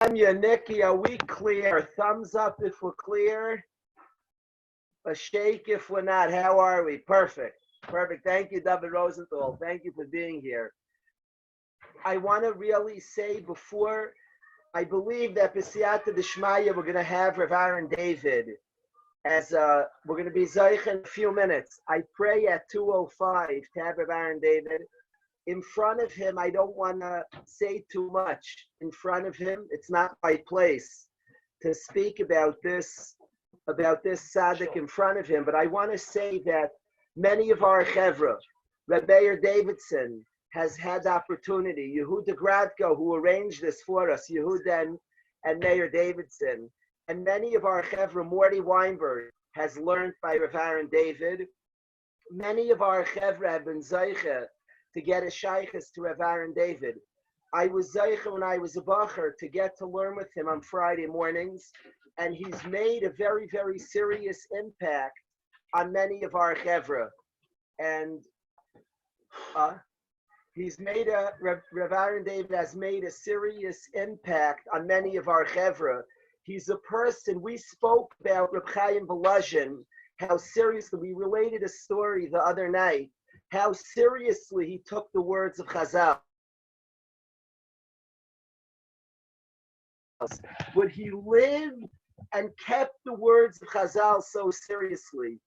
Tanya, Nikki, are we clear? Thumbs up if we're clear. A shake if we're not. How are we? Perfect. Perfect. Thank you, David Rosenthal. Thank you for being here. I want to really say before, I believe that B'siyata D'Shmaya, we're going to have Rav Aharon Dovid as we're going to be Zoich in a few minutes. I pray at 2:05 to have Rav Aharon Dovid. In front of him, I don't want to say too much. In front of him, it's not my place to speak about this tzaddik in front of him. But I want to say that many of our chevra, Rabbi Davidson has had the opportunity. Yehuda Gradko, who arranged this for us, Yehuda and Mayor Davidson, and many of our chevra, Morty Weinberg, has learned by Rav Aharon Dovid. Many of our chevra have been zeicha to get a shaykhis to Rav Aharon Dovid. I was zeicha when I was a bacher to get to learn with him on Friday mornings, and he's made a very, very serious impact on many of our chevra. And Rav Aharon Dovid has made a serious impact on many of our chevra. He's a person, we spoke about Reb Chaim Volozhin, how seriously, we related a story the other night, how seriously he took the words of Chazal. But he lived and kept the words of Chazal so seriously.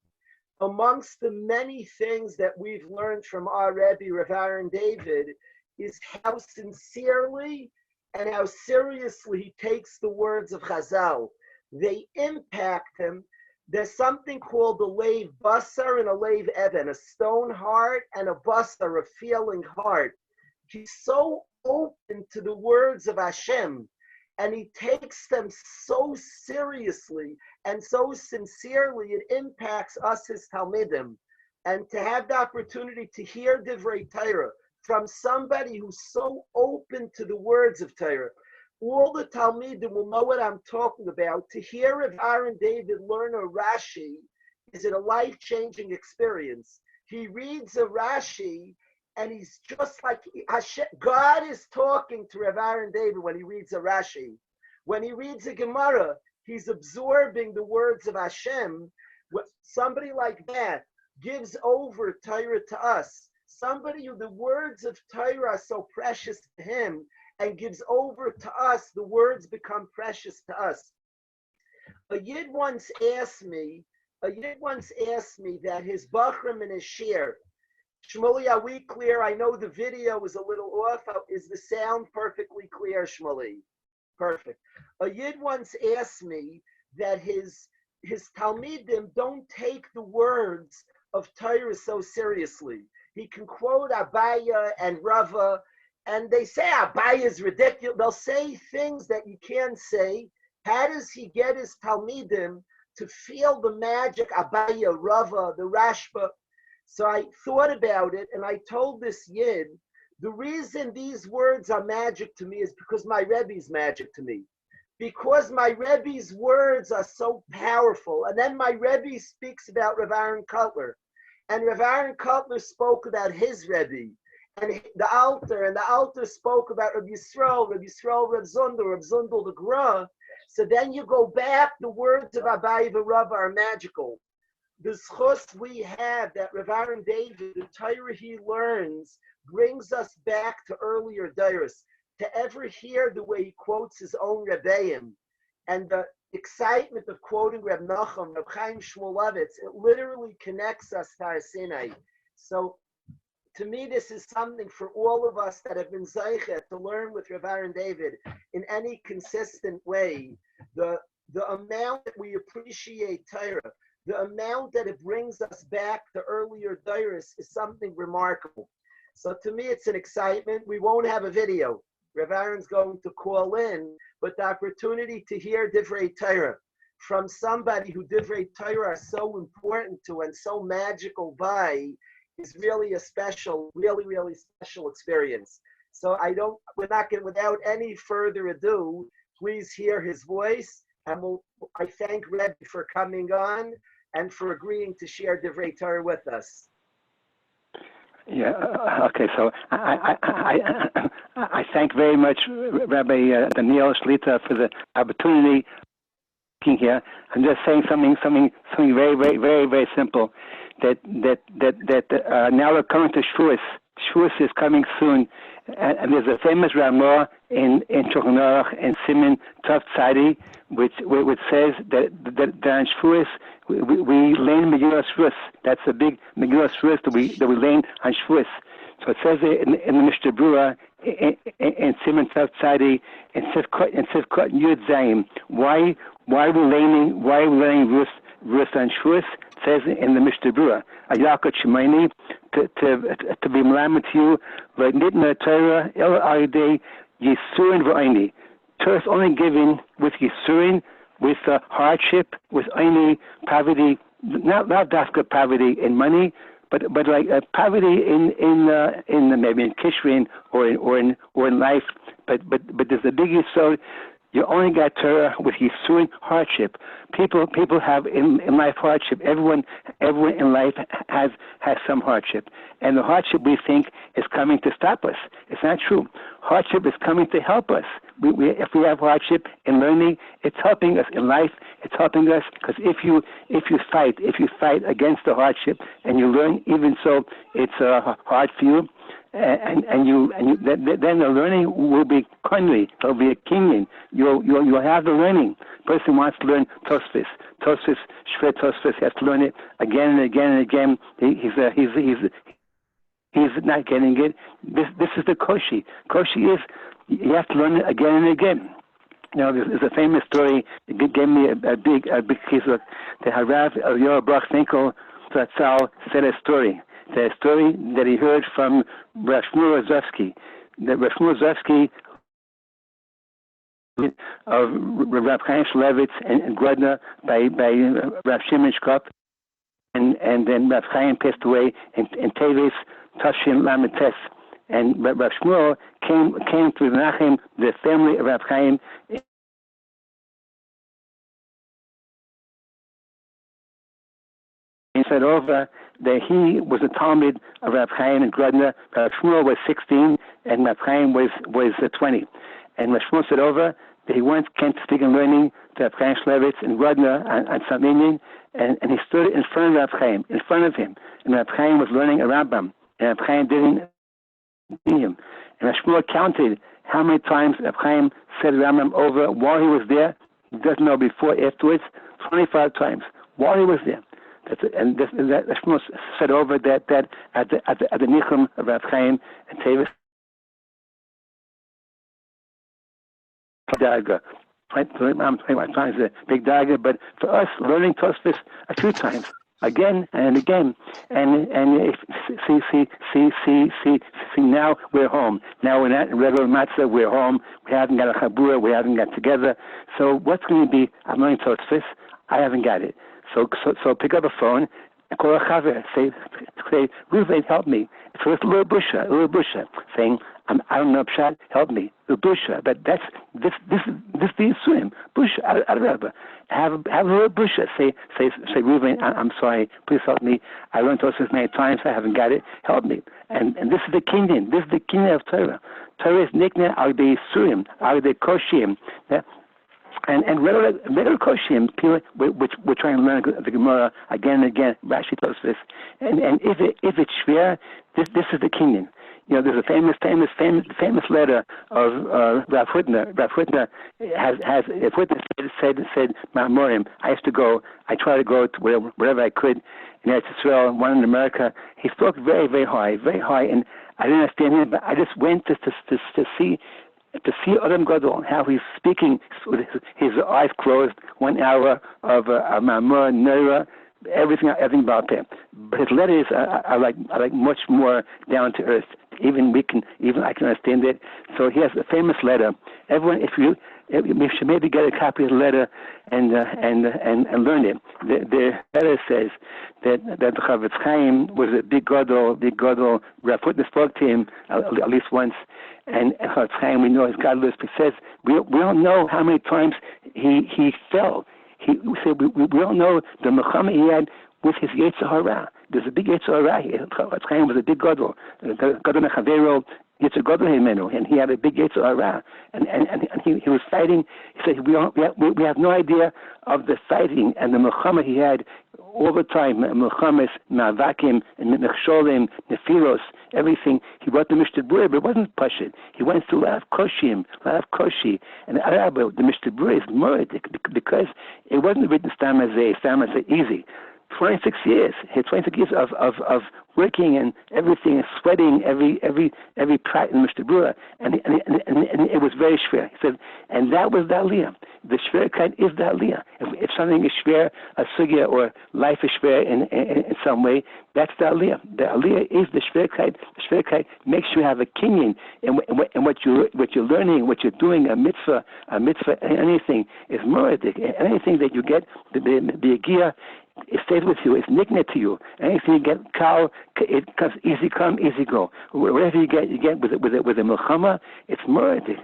Amongst the many things that we've learned from our Rebbe, Rav Aharon Dovid, is how sincerely and how seriously he takes the words of Chazal. They impact him. There's something called a leiv basar and a leiv even, a stone heart and a basar, a feeling heart. He's so open to the words of Hashem, and he takes them so seriously and so sincerely, it impacts us as Talmidim. And to have the opportunity to hear Divrei Torah from somebody who's so open to the words of Torah, all the Talmidim will know what I'm talking about. To hear Rav Aharon Dovid learn a Rashi is a life-changing experience. He reads a Rashi, and he's just like Hashem. God is talking to Rav Aharon Dovid when he reads a Rashi. When he reads a Gemara, he's absorbing the words of Hashem. Somebody like that gives over Torah to us. Somebody who the words of Torah are so precious to him and gives over to us, the words become precious to us. A Yid once asked me that his Bachram and his Shir, Shmuley, are we clear? I know the video is a little off. Is the sound perfectly clear, Shmuley? Perfect. A Yid once asked me that his Talmidim don't take the words of Torah so seriously. He can quote Abaya and Rava, and they say Abaya is ridiculous. They'll say things that you can't say. How does he get his Talmidim to feel the magic Abaya, Rava, the Rashba? So I thought about it, and I told this Yid, the reason these words are magic to me is because my Rebbe's magic to me. Because my Rebbe's words are so powerful. And then my Rebbe speaks about Rav Aaron Kotler. And Rav Aaron Kotler spoke about his Rebbe. And the Alter spoke about Rabbi Yisrael, Rav Zundel, the Gra. So then you go back, the words of Abaye Rav are magical. The schus we have that Rav Aharon Dovid, the Torah he learns, brings us back to earlier dairas. To ever hear the way he quotes his own Rebbeim, and the excitement of quoting Reb Nachum, Reb Chaim Shmulevitz, it literally connects us to our Sinai. So to me, this is something for all of us that have been zeicha to learn with Rav Aharon Dovid in any consistent way. The amount that we appreciate Torah, the amount that it brings us back to earlier dairas is something remarkable. So to me, it's an excitement. We won't have a video. Rav Aaron's going to call in, but the opportunity to hear Divrei Torah from somebody who Divrei Torah are so important to and so magical by is really a special, really, really special experience. So we're not going to, without any further ado, please hear his voice. And I thank Rabbi for coming on and for agreeing to share Divrei Torah with us. Yeah. Okay. So I thank very much Rabbi Daniel Shlita for the opportunity being here. I'm just saying something very, very, very, very simple. That now we're coming to Shavuos. Shavuos is coming soon, and there's a famous Ramah in Shulchan Aruch and Siman Tov Tzadi, which says that on Shavuos we learn Megillah Shavuos. That's a big Megillah Shavuos that we learn on Shavuos. So it says in the Mishnah Berurah in Siman Tov Tzadi and Sivkot Yud Zayim. Why are we learning Ruth on Shavuos? It says in the Mishnah Berurah, Ayakot Shemaini, to be melamed to you, like Nitna Torah El Aridei Yisurin V'Aini. Torah is only given with Yisurin, with hardship, with Aini, poverty, not dafka poverty in money, but like poverty in maybe in Kishrin or in life. But there's a big Yisod. You only got Torah with Yisurin, hardship. People have in life hardship. Everyone in life has some hardship, and the hardship we think is coming to stop us. It's not true. Hardship is coming to help us. If we have hardship in learning, it's helping us in life. It's helping us because if you fight against the hardship and you learn, even so it's hard for you. And then the learning will be kindly. It'll be a kinyan. You'll have the learning. Person wants to learn Tosfos, Shvet Tosfos. Has to learn it again and again and again. He's not getting it. This is the koshi. Koshi is you have to learn it again and again. You know, there's a famous story. It gave me a big chizuk. The Harav Yoel Baruch Finkel Zatzal said a story. The story that he heard from Rav Shmuel Rozovsky. That Rav Shmuel Rozovsky of Rav Chaim Shmulevitz and Grodno by Rav Shimon Shkop, and then Rav Chaim passed away in Tevis Tafshin Lamed Tes, and Rav Shmuel came to Menachem, the family of Rav Chaim. He said over that he was a Talmud of Rav Chaim and Grodno. Rav Shmuel was 16 and Rav Chaim was 20. And Rav Shmuel said over that he once came to speak and learning to Rav Chaim Shmulevitz and Grodno on some Indian, and he stood in front of Rav Chaim, in front of him. And Rav Chaim was learning a Rambam, and Rav Chaim didn't see him. And Rav Shmuel counted how many times Rav Chaim said Rambam over while he was there. He doesn't know before, afterwards, 25 times while he was there. And that Shmuel said over that at the Nichum of Rav Chaim and Tevis Daga. 25 times a big Daga, but for us, learning Tosfos a few times, again and again, and see now we're home. Now we're not in regular matzah. We're home. We haven't got a chabura. We haven't got together. So what's going to be? I'm learning Tosfos. I haven't got it. So pick up a phone and call a chaver. Say, Ruvain, help me. So it's a little busha, saying, I don't know pshat, help me. The busha, but that's this the Yisurim. Busha, Arabah. Have a little busha. Say, Ruvain, I'm sorry. Please help me. I learned Tosfos many times. I haven't got it. Help me. And this is the kinyan. This is the kinyan of Torah. Torah is nikna al the Yisurim, al the koshim. And regular koshim, which we're trying to learn the Gemara again and again, Rashi Tosfos. And if it's shver, this is the kinyan. You know, there's a famous letter of Rav Hutner. Rav Hutner said Ma'amorim. I try to go to wherever I could in Eretz Yisrael, one in America. He spoke very, very high, and I didn't understand him, but I just went to see Adam Gadol, how he's speaking with his eyes closed, 1 hour of Ma'amor, Neira, everything about him. But his letters are like much more down to earth. Even I can understand it. So he has a famous letter. Everyone, if you should maybe get a copy of the letter and learn it. The letter says that the Chavetz Chaim was a big gadol. Rav Hutner spoke to him at least once, and Chavetz Chaim, we know his godless. He says we don't know how many times he fell. We don't know the mechama he had with his Yetzer Hara. there's a big Yetzer Hara. Chaim was a big gadol. Gadol mechavero Yetzer gadol himenu, and he had a big Yetzer Hara, and he was fighting. He said we have no idea of the fighting and the milchama he had all the time. Milchamas, ma'avakim, and mechsholim, nefiros, everything. He wrote the Mishnah Berurah, but it wasn't pashut. He went through a lot of koshi, and the Mishnah Berurah is more because it wasn't written stam as easy. 26 years. He had 26 years of working and everything, and sweating every prat in Mishnah Berurah, and it was very schwer. He said, and that was the aliyah. The schwerkeit is the aliyah. If something is schwer, a sugya or life is schwer in some way, that's the aliyah. The aliyah is the schwerkeit. The schwerkeit makes you have a kinyan in what you're learning, what you're doing. A mitzvah, anything is muradik. Anything that you get, the agia, it stays with you. It's nickname to you. Anything you get, it comes easy come, easy go. Whatever you get with a milchama. It's muradik.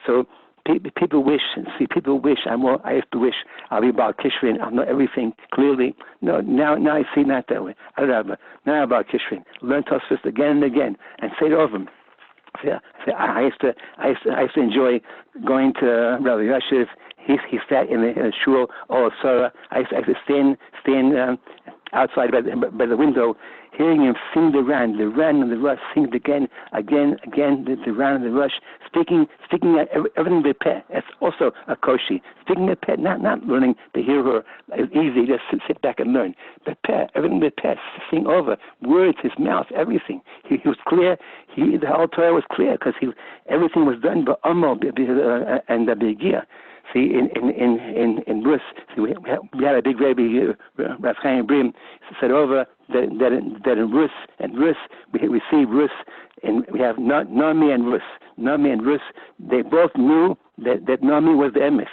So people wish. I used to wish I'll be about Kishrin. I'll know everything clearly. No, now I see not that way. Now about Kishrin. Learn Tosfos again and again, and say it over. I used to enjoy going to Rabbi Yashiv. He sat in the shul all Sarah. I used to stand outside by the window, hearing him sing the Ran and the Rush, sing it again, the Ran and the Rush, speaking at everything with peh. That's also a koshi. Speaking with peh, not learning the hero is easy, just sit back and learn. But peh, everything with peh, sing over, words, his mouth, everything. He was clear. The whole Torah was clear because everything was done by Amal and the Begia. See, in Rus, we had a big Rabbi, Rav Chaim Brim, said over that in Rus we see Rus, and we have Nami and Rus. They both knew that Nami was the emes.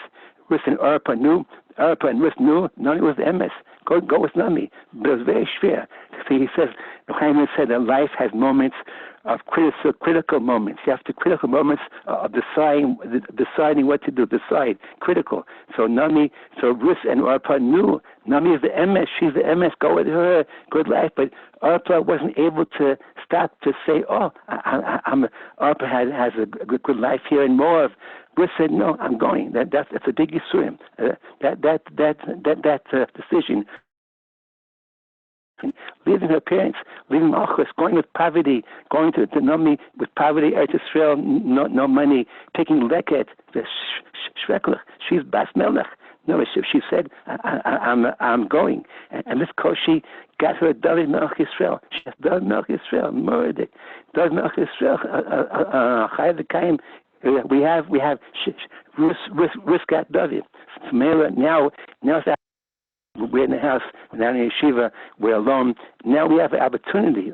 Rus and Arpa and Rus knew Nami was the emes. Go with Nami, but it was very schwer. See, he says, Chaim said that life has moments of critical moments. You have to critical moments of deciding what to do. Decide critical. So Rus and Arpa knew Nami is the emes. She's the emes. Go with her. Good life. But Arpa wasn't able to stop to say, "Oh, Arpa has a good life here in Moab." Rus said, "No, I'm going." That's a big yisurim. That decision. Leaving her parents, leaving Malchus, going with poverty, going to Nami with poverty, Eretz Yisrael, no money, taking leket, the shreklach. She's bas melech. No, she said, I'm going. And this koshi got her Dovid melech Yisrael. She has Dovid melech Yisrael, murdered. Dovid melech Yisrael, Chai V'Kaim. We have Rus got Dovid. Now we're in the house, now in yeshiva, we're alone. Now we have an opportunity,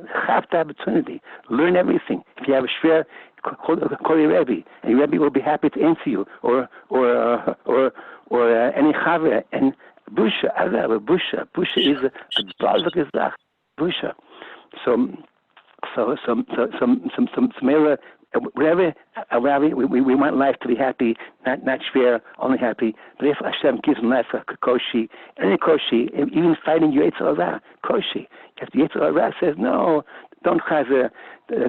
learn everything. If you have a shver, call your Rabbi, and your Rabbi will be happy to answer you, or any chaver. And busha is a balak izach, busha. So whatever, we want life to be happy, not schwer, only happy. But if Hashem gives him life a koshi, any koshi, even fighting your Yetzer Hara, koshi. If the Yetzer Hara says, no, don't chazer,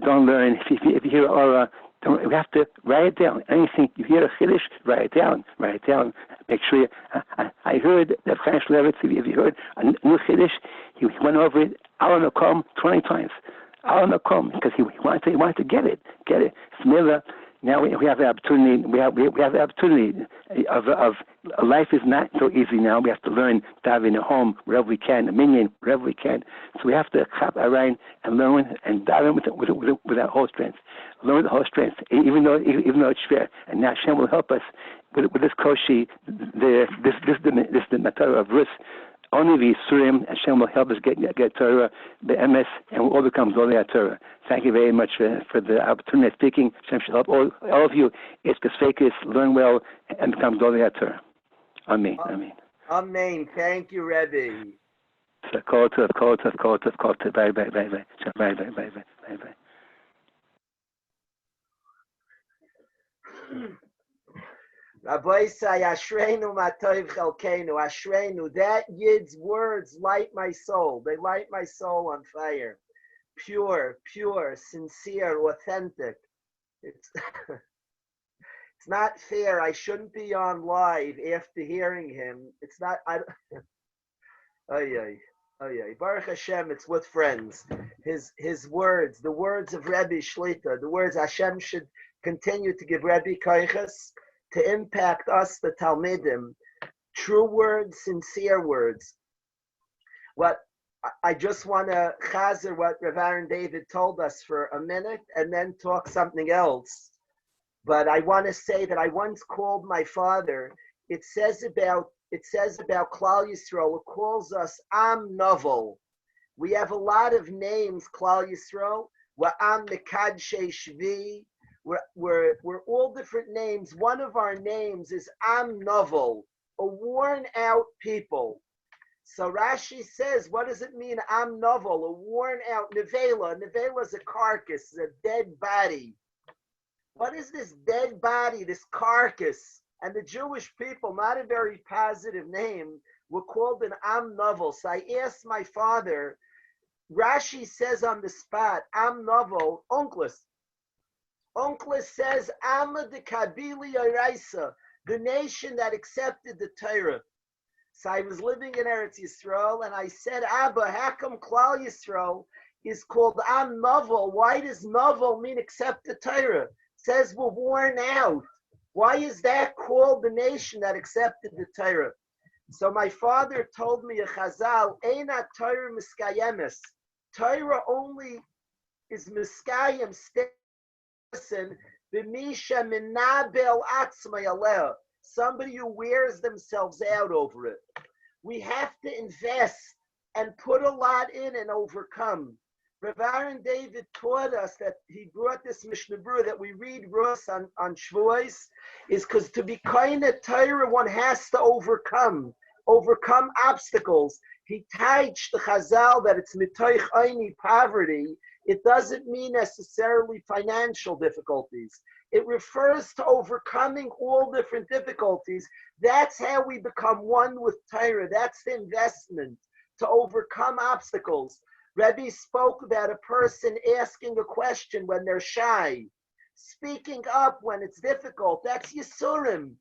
don't learn. If you hear aura, we have to write it down. Anything, you hear a Kalish, write it down. Make sure I heard that Chaim Shlevetz, if you heard a new Kalish, he went over it, Aharon 20 times. Because he wanted to get it. Smila. Now we have the opportunity. We have the opportunity of life is not so easy now. We have to learn daven at home wherever we can, a minyan wherever we can. So we have to chap Aharon and learn and daven with our whole strength. Learn the whole strength, even though it's schwer. And now Hashem will help us with this koshi. This the matter of Rus. Only the Yisurim, Hashem will help us get Torah, the emes, and we'll all become Golei Torah. Thank you very much for the opportunity of speaking. Hashem should help all of you. It's Pesfekis, learn well, and become Golei Torah. Amen. Amen. Thank you, Rabbi. Call to. Bye. Rabbi say, Ashreinu matov chelkeinu, Ashreinu, that Yid's words light my soul. They light my soul on fire. Pure, sincere, authentic. It's it's not fair. I shouldn't be on live after hearing him. It's not. Baruch Hashem, it's with friends. His words, the words of Rebbe Shlita, the words Hashem should continue to give Rebbe koiches to impact us, the Talmidim. True words, sincere words. What I just want to chazer what Rav Aaron David told us for a minute and then talk something else. But I want to say that I once called my father. It says about Klal Yisrael. It calls us Am Novel. We have a lot of names. Klal Yisrael. We're Am Mekadshe Shvi. We're all different names. One of our names is Am Novel, a worn out people. So Rashi says, what does it mean, Am Novel, a worn out nevela? Nevela is a carcass, a dead body. What is this dead body, this carcass? And the Jewish people, not a very positive name, were called an Am Novel. So I asked my father, Rashi says on the spot, Am Novel, Unclus. Unclus says, Amma de Kabili Araisa, the nation that accepted the Torah. So I was living in Eretz Yisrael, and I said, Abba, how come Klal Yisrael is called Am Novel? Why does Novel mean accept the Torah? It says we're worn out. Why is that called the nation that accepted the Torah? So my father told me a chazal, Eina Torah miskayemes. Torah only is miskayem, person, b'misha minabel atzmai aleh. Somebody who wears themselves out over it. We have to invest and put a lot in and overcome. Rav Aaron David taught us that he brought this Mishnah Berurah that we read Rus on Shavuos, is because to be kind of Torah, one has to overcome obstacles. He teaches the Chazal that it's mitoich aini, poverty. It doesn't mean necessarily financial difficulties. It refers to overcoming all different difficulties. That's how we become one with Torah. That's the investment, to overcome obstacles. Rabbi spoke about a person asking a question when they're shy, speaking up when it's difficult. That's Yisurim.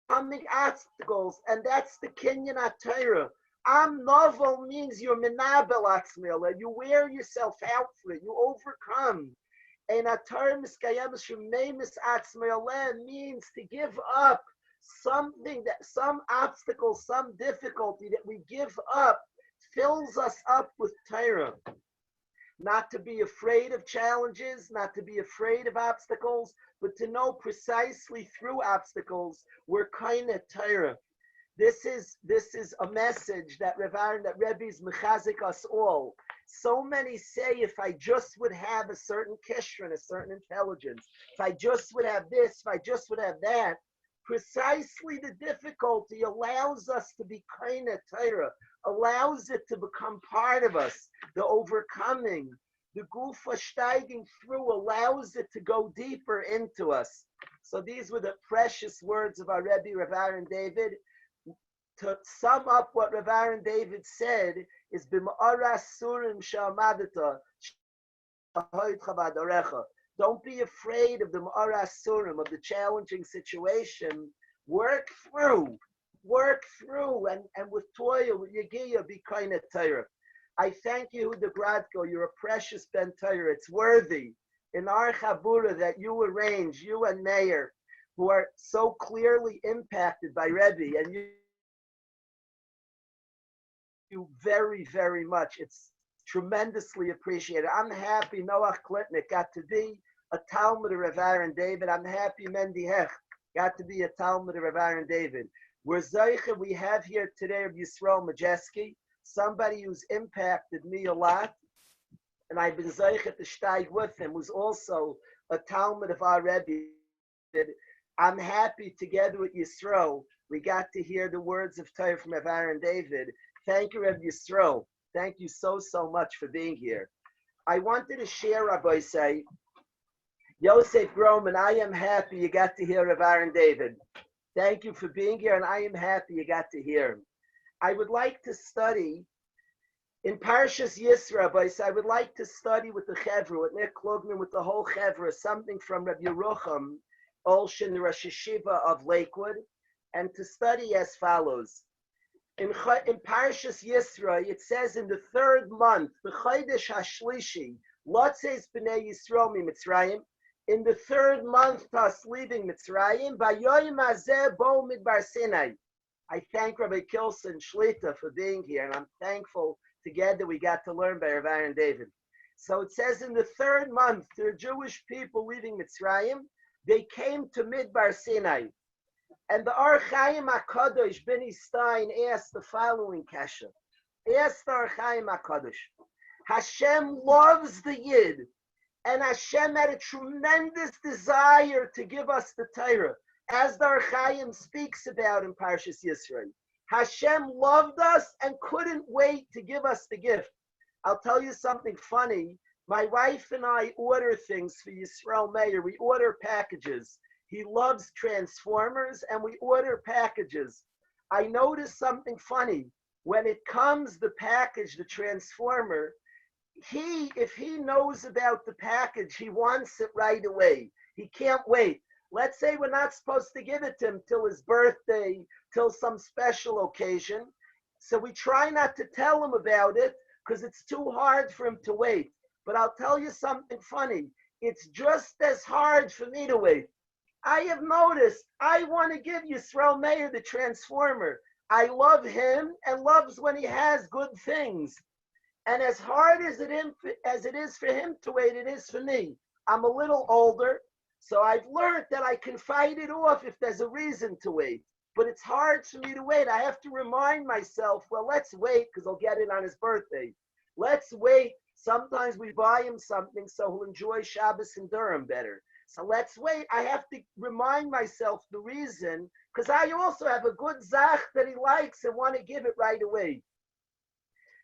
Overcoming obstacles, and that's the Kinyan HaTorah. Am Novel means you're menabel atzmila. You wear yourself out for it. You overcome. And Atar miskayemes shememis atzmila means to give up something, that some obstacle, some difficulty that we give up fills us up with Torah. Not to be afraid of challenges, not to be afraid of obstacles, but to know precisely through obstacles we're kind of Torah. This is a message that Rebbe's mechazik us all. So many say, if I just would have a certain kishron, a certain intelligence, if I just would have this, if I just would have that, precisely the difficulty allows us to be kind of Torah, allows it to become part of us. The overcoming, the gufa steiging through allows it to go deeper into us. So these were the precious words of our Rebbe, Rav Aaron David. To sum up what Rav Aaron David said is b'ma'ara surim sha'amadata sha'hoid chavadarecha. Don't be afraid of the ma'ara surim, of the challenging situation. Work through, and with toil, with yagiyah, be kind of Torah. I thank you, the Gradko. You're a precious Ben Torah. It's worthy in our chabura that you arrange, you and Meir, who are so clearly impacted by Rebbe, and you very, very much. It's tremendously appreciated. I'm happy Noach Klitnik got to be a Talmud of Rav Aaron David. I'm happy Mendy Hech got to be a Talmud of Rav Aaron David. We're Zeicha, we have here today of Yisrael Majeski, somebody who's impacted me a lot, and I've been Zeicha to steig with him, who's also a Talmud of our Rebbe. I'm happy together with Yisrael, we got to hear the words of Torah from Rav Aaron David. Thank you, Rabbi Yisrael. Thank you so much for being here. I wanted to share, Rabbi say, Yosef Groman, I am happy you got to hear of Aaron David. Thank you for being here, and I am happy you got to hear him. I would like to study in Parshas Yisra, but I would like to study with the Chevra, with Nick Klugman, with the whole Chevra, something from Rabbi Yerucham, Olshin, the Rosh Hashiva of Lakewood, and to study as follows. In Parshas Yisra, it says in the third month, the Chodesh HaShlishi, Lotzes B'nei Yisrael Mitzrayim, in the third month, us leaving Mitzrayim, Bayoyim Hazeh Bo Midbar Sinai. I thank Rabbi Kilson Shlita for being here, and I'm thankful together we got to learn by Rav Aaron David. So it says in the third month, the Jewish people leaving Mitzrayim, they came to Midbar Sinai. And the Or Chaim HaKadosh, Benny Stein, asked the following kasha. Asked the Or Chaim HaKadosh, Hashem loves the Yid, and Hashem had a tremendous desire to give us the Torah, as the Or Chaim speaks about in Parshas Yisrael. Hashem loved us and couldn't wait to give us the gift. I'll tell you something funny. My wife and I order things for Yisrael Meir. We order packages. He loves Transformers, and we order packages. I noticed something funny. When it comes, the package, the Transformer, if he knows about the package, he wants it right away. He can't wait. Let's say we're not supposed to give it to him till his birthday, till some special occasion. So we try not to tell him about it because it's too hard for him to wait. But I'll tell you something funny. It's just as hard for me to wait. I have noticed I want to give Yisrael Meir the Transformer. I love him and loves when he has good things. And as hard as it is for him to wait, it is for me. I'm a little older, so I've learned that I can fight it off if there's a reason to wait. But it's hard for me to wait. I have to remind myself, well, let's wait because I'll get it on his birthday. Let's wait. Sometimes we buy him something so he'll enjoy Shabbos in Durham better. So let's wait. I have to remind myself the reason because I also have a good zach that he likes and want to give it right away.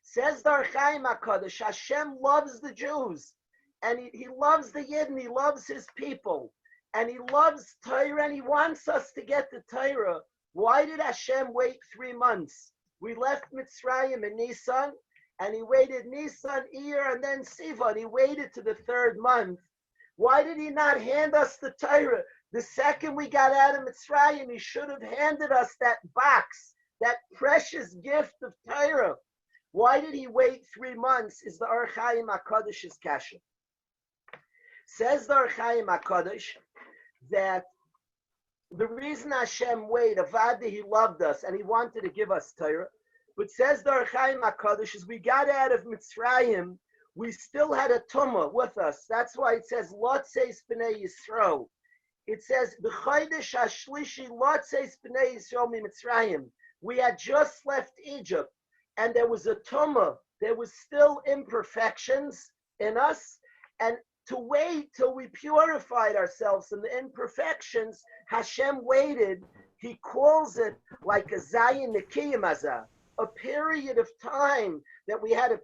Says the Or Chaim HaKadosh, Hashem loves the Jews, and he loves the Yid, and he loves his people, and he loves Torah, and he wants us to get the Torah. Why did Hashem wait 3 months? We left Mitzrayim in Nisan, and he waited Nisan, Iyar, and then Sivan. He waited to the third month. Why did he not hand us the Torah? The second we got out of Mitzrayim, he should have handed us that box, that precious gift of Torah. Why did he wait 3 months? Is the Or Chaim HaKadosh's kasha. Says the Or Chaim HaKadosh that the reason Hashem waited, Avada, he loved us and he wanted to give us Torah. But says the Or Chaim HaKadosh, as we got out of Mitzrayim, we still had a tumah with us. That's why it says, Lotzes B'nei Yisrael. It says, B'chodesh HaShlishi Lotzes B'nei Yisrael Mitzrayim. We had just left Egypt. And there was a tumah, there was still imperfections in us, and to wait till we purified ourselves from the imperfections, Hashem waited. He calls it like a zayin nekiyim azah, a period of time that we had to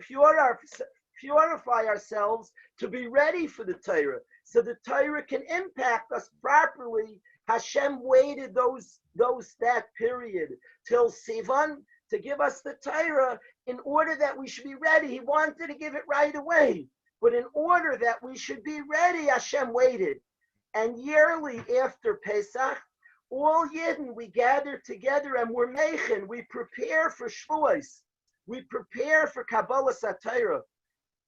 purify ourselves to be ready for the Torah, so the Torah can impact us properly. Hashem waited that period till Sivan, to give us the Torah in order that we should be ready. He wanted to give it right away. But in order that we should be ready, Hashem waited. And yearly after Pesach, all Yidden, we gather together and we're meichen. We prepare for Shavuos. We prepare for Kabbalah Torah.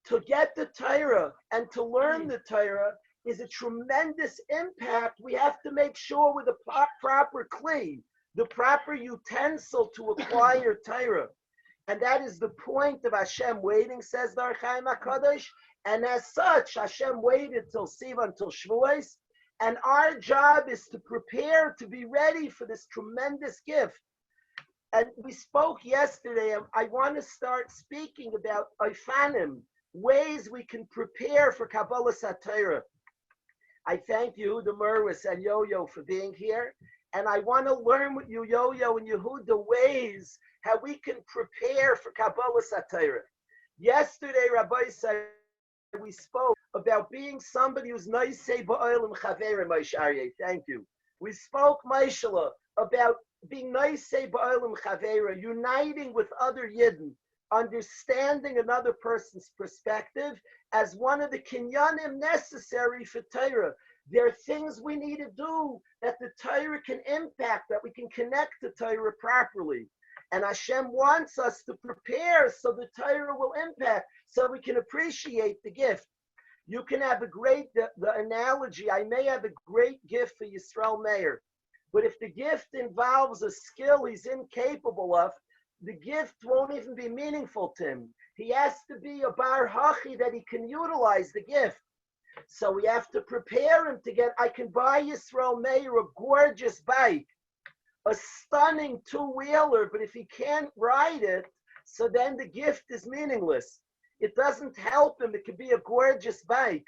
To get the Torah and to learn the Torah is a tremendous impact. We have to make sure with the proper kli, the proper utensil to acquire Torah. And that is the point of Hashem waiting, says the Or Chaim HaKadosh. And as such, Hashem waited till Sivan, till Shavuos. And our job is to prepare to be ready for this tremendous gift. And we spoke yesterday, I want to start speaking about Oifanim, ways we can prepare for Kabbalah Torah. I thank Yehuda Merwis and Yo-Yo for being here. And I want to learn with you, Yo-Yo and Yehuda, ways how we can prepare for Kabbalah Torah. Yesterday, Rabbi said, we spoke about being somebody who's noisei ba'olam chavera, Moshe Aryeh. Thank you. We spoke, Moshe, about being noisei ba'olam chavera, uniting with other Yidden, understanding another person's perspective as one of the kinyanim necessary for Torah. There are things we need to do that the Torah can impact, that we can connect to Torah properly. And Hashem wants us to prepare so the Torah will impact, so we can appreciate the gift. You can have the analogy, I may have a great gift for Yisrael Meir, but if the gift involves a skill he's incapable of, the gift won't even be meaningful to him. He has to be a bar hachi that he can utilize the gift. So we have to prepare him to I can buy Yisrael Meir a gorgeous bike, a stunning two-wheeler, but if he can't ride it, so then the gift is meaningless. It doesn't help him. It could be a gorgeous bike.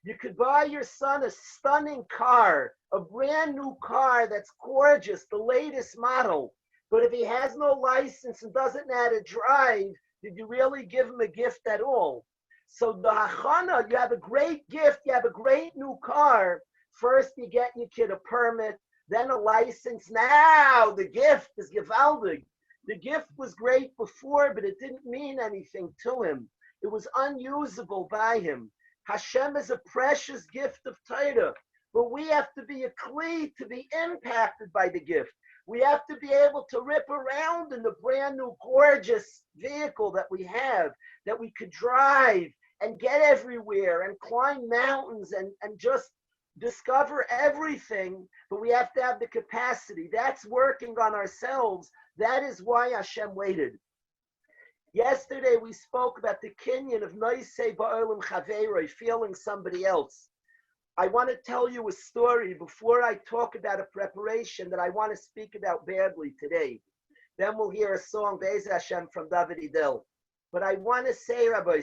You could buy your son a stunning car, a brand new car that's gorgeous, the latest model. But if he has no license and doesn't know how to drive, did you really give him a gift at all? So the hachana, you have a great gift, you have a great new car. First you get your kid a permit, then a license. Now the gift is gewaldig. The gift was great before, but it didn't mean anything to him. It was unusable by him. Hashem is a precious gift of Torah, but we have to be a kli to be impacted by the gift. We have to be able to rip around in the brand new gorgeous vehicle that we have, that we could drive and get everywhere and climb mountains and just discover everything, but we have to have the capacity. That's working on ourselves. That is why Hashem waited. Yesterday we spoke about the kinyan of noisei ba'olam chaveroi, feeling somebody else. I want to tell you a story before I talk about a preparation that I want to speak about badly today. Then we'll hear a song, Be'ez Hashem, from Dovid Edell. But I want to say, Rabbi,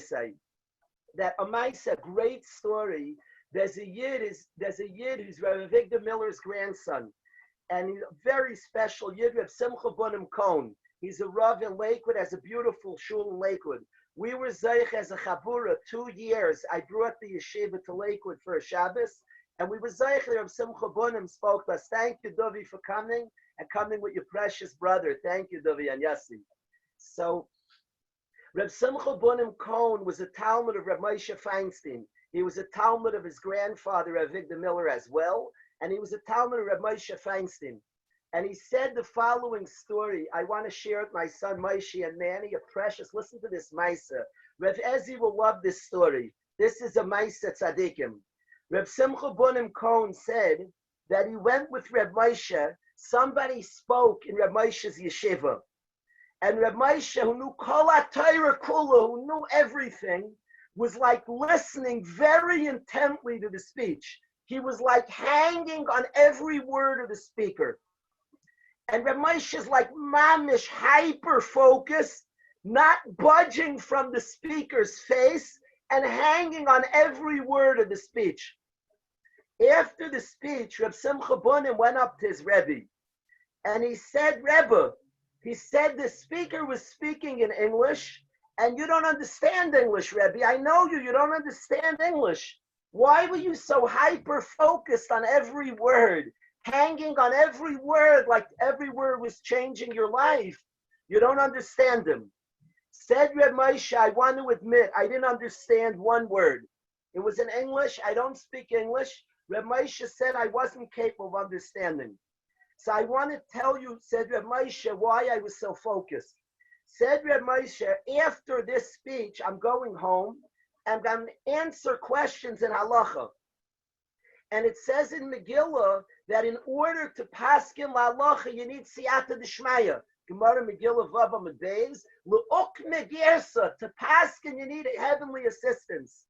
that a great story. There's a yid who's Rabbi Victor Miller's grandson, and he's a very special yid. Reb Simcha Bunim Cohen. He's a rav in Lakewood, has a beautiful shul in Lakewood. We were zeich as a chabura 2 years. I brought the yeshiva to Lakewood for a Shabbos, and we were zeich. Reb Simcha Bunim spoke to us. Thank you, Dovi, for coming and coming with your precious brother. Thank you, Dovi and Yossi. So, Reb Simcha Bunim Cohen was a Talmud of Reb Moshe Feinstein. He was a Talmud of his grandfather, Reb Victor Miller, as well, and he was a Talmud of Reb Moshe Feinstein. And he said the following story. I want to share it with my son Moshe and Manny, a precious. Listen to this Maisa. Reb Ezi will love this story. This is a Maisa Tzadikim. Reb Simcha Bunim Cohen said that he went with Reb Moshe. Somebody spoke in Reb Moshe's yeshiva. And Reb Moshe, who knew Kol HaTorah Kula, who knew everything, was like listening very intently to the speech. He was like hanging on every word of the speaker. And Reb Moshe is like mamish, hyper-focused, not budging from the speaker's face and hanging on every word of the speech. After the speech, Reb Simcha Bunim went up to his Rebbe, and he said, Rebbe, he said the speaker was speaking in English, and you don't understand English, Rebbe. I know you don't understand English. Why were you so hyper-focused on every word? Hanging on every word, like every word was changing your life. You don't understand them. Said Reb Moshe, I want to admit, I didn't understand one word. It was in English. I don't speak English. Reb Moshe said I wasn't capable of understanding. So I want to tell you, said Reb Moshe, why I was so focused. Said Reb Moshe, after this speech, I'm going home and I'm going to answer questions in halacha. And it says in Megillah that in order to paskin la'alacha, you need siyata d'shmaya. Gemara Megillah Vav Amud Beis, l'uk megirsa, to paskin you need heavenly assistance.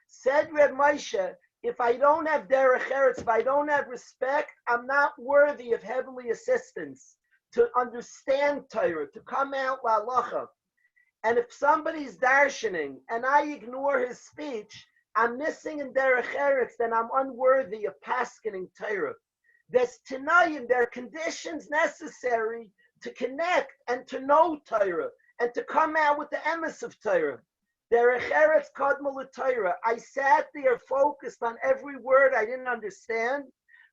Said Reb Moshe, if I don't have derech eretz, if I don't have respect, I'm not worthy of heavenly assistance to understand Torah, to come out la'alacha. And if somebody's darshaning and I ignore his speech, I'm missing in derech eretz, then I'm unworthy of paskening Torah. There's tanayim, there are conditions necessary to connect and to know Torah and to come out with the emes of Torah. Derech Eretz Kadma L'Torah. I sat there focused on every word I didn't understand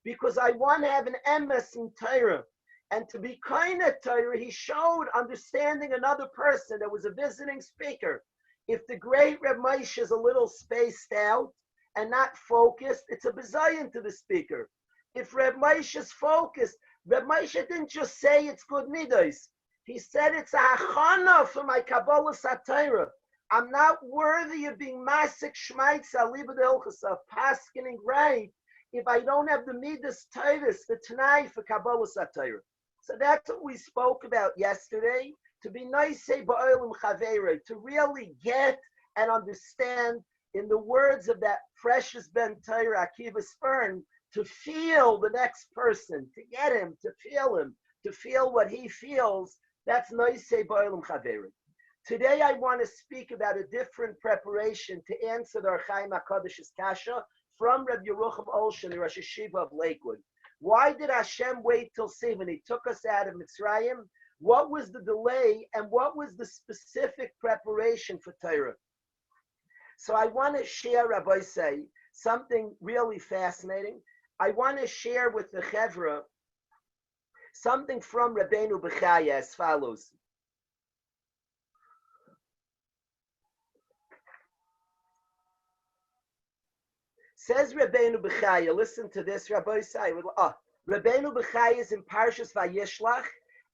because I want to have an emes in Torah. And to be kind at Torah, he showed understanding another person that was a visiting speaker. If the great Reb Moshe is a little spaced out and not focused, it's a bizayon to the speaker. If Reb Moshe is focused, Reb Moshe didn't just say it's good midos. He said it's a hachana for my Kabbalah Satira. I'm not worthy of being masik shmaitz alibad elchasa, paskening right, if I don't have the midas titus, the tanai for Kabbalah Satira. So that's what we spoke about yesterday, to be nice, to really get and understand, in the words of that precious Ben Torah, Akiva Spern, to feel the next person, to get him, to feel what he feels. That's nice, ba'olam chaveri. Today I want to speak about a different preparation to answer the Archaim HaKadesh's Kasha from Rabbi Yerucham Olshan, the Rosh Hashiva of Lakewood. Why did Hashem wait till 7? He took us out of Mitzrayim. What was the delay and what was the specific preparation for Torah? So I want to share, Rabbi say, something really fascinating. I want to share with the Chevra something from Rabbeinu Bechaya as follows. Says Rabbeinu Bechaya, listen to this, Rabbi say. Rabbeinu Bechaya is in Parshas Vayishlach,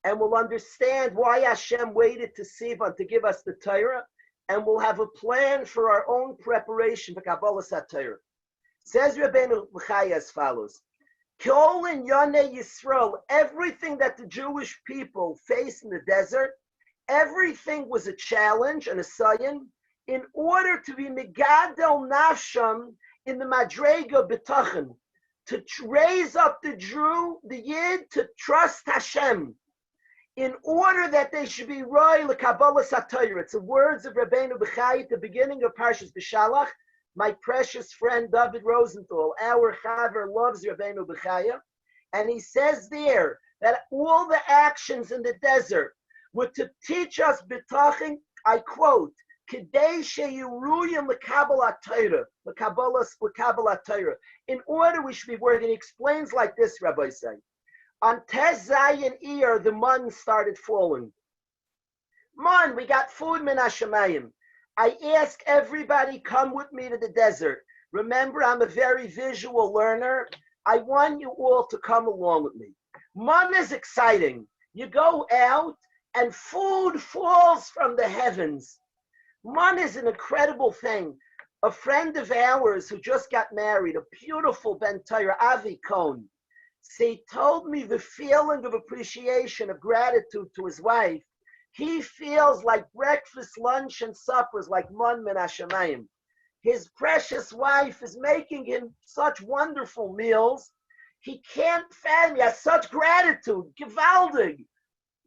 and we'll understand why Hashem waited to Sivan to give us the Torah, and we'll have a plan for our own preparation for Kabbalah Satira. Says Rabbeinu Bechaya as follows. Kol in Yonei Yisrael, everything that the Jewish people faced in the desert, everything was a challenge and a sayin in order to be megadel nafsham in the Madrega B'tachan, to raise up the Jew, the Yid, to trust Hashem, in order that they should be roy l'Kabbalah Satira. It's the words of Rabbeinu Bechai at the beginning of Parshas B'Shalach. My precious friend Dovid Rosenthal, our Chaver, loves Rabbeinu Bechaya, and he says there that all the actions in the desert were to teach us B'tachin, I quote, Kedei sheyuruyim l'Kabbalah Torah, l'Kabbalah Torah. In order we should be worthy. He explains like this, Rabbi say. On Tez Zayin Iyar, the man started falling. Man, we got food min hashamayim. I ask everybody, come with me to the desert. Remember, I'm a very visual learner. I want you all to come along with me. Man is exciting. You go out and food falls from the heavens. Man is an incredible thing. A friend of ours who just got married, a beautiful Ben Torah, Avi Cohn, he told me the feeling of appreciation, of gratitude to his wife. He feels like breakfast, lunch, and suppers like man min hashamayim. His precious wife is making him such wonderful meals. He can't fathom. He has such gratitude. Gewaldig.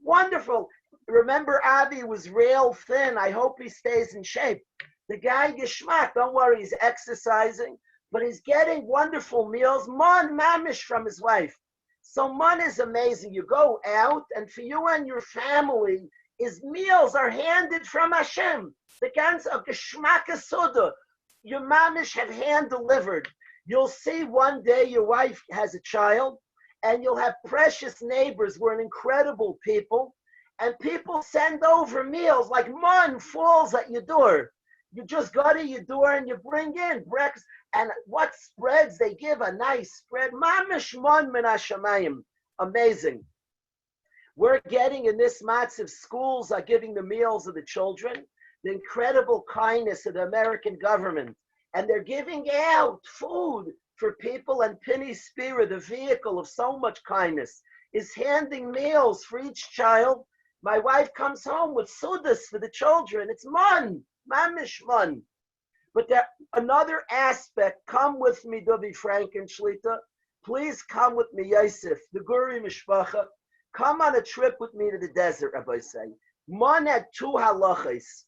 Wonderful. Remember, Avi was real thin. I hope he stays in shape. The guy Geschmack, don't worry, he's exercising, but he's getting wonderful meals. Man mamish from his wife. So man is amazing. You go out, and for you and your family, his meals are handed from Hashem. The kinds of Geschmack Suda, your mamish have hand delivered. You'll see one day your wife has a child, and you'll have precious neighbors. We're an incredible people. And people send over meals like man falls at your door. You just go to your door and you bring in breakfast. And what spreads they give, a nice spread. Mamish man min hashamayim. Amazing. We're getting in this massive, schools are giving the meals of the children. The incredible kindness of the American government. And they're giving out food for people, and Penny Spira, the vehicle of so much kindness, is handing meals for each child. My wife comes home with sudas for the children. It's man, mamish man. But there, another aspect, come with me, Dovid Franken-Shlita. Please come with me, Yosef, the Guri Mishpacha. Come on a trip with me to the desert, Rabbi say. Man had 2 halachas.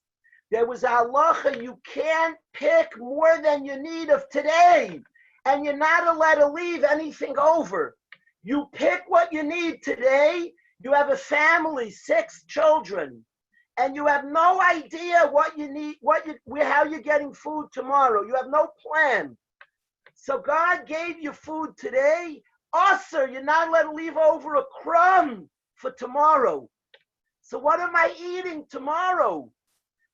There was a halacha, you can't pick more than you need of today. And you're not allowed to leave anything over. You pick what you need today. You have a family, 6 children, and you have no idea what you need, how you're getting food tomorrow. You have no plan. So God gave you food today. Also, you're not allowed to leave over a crumb for tomorrow. So what am I eating tomorrow?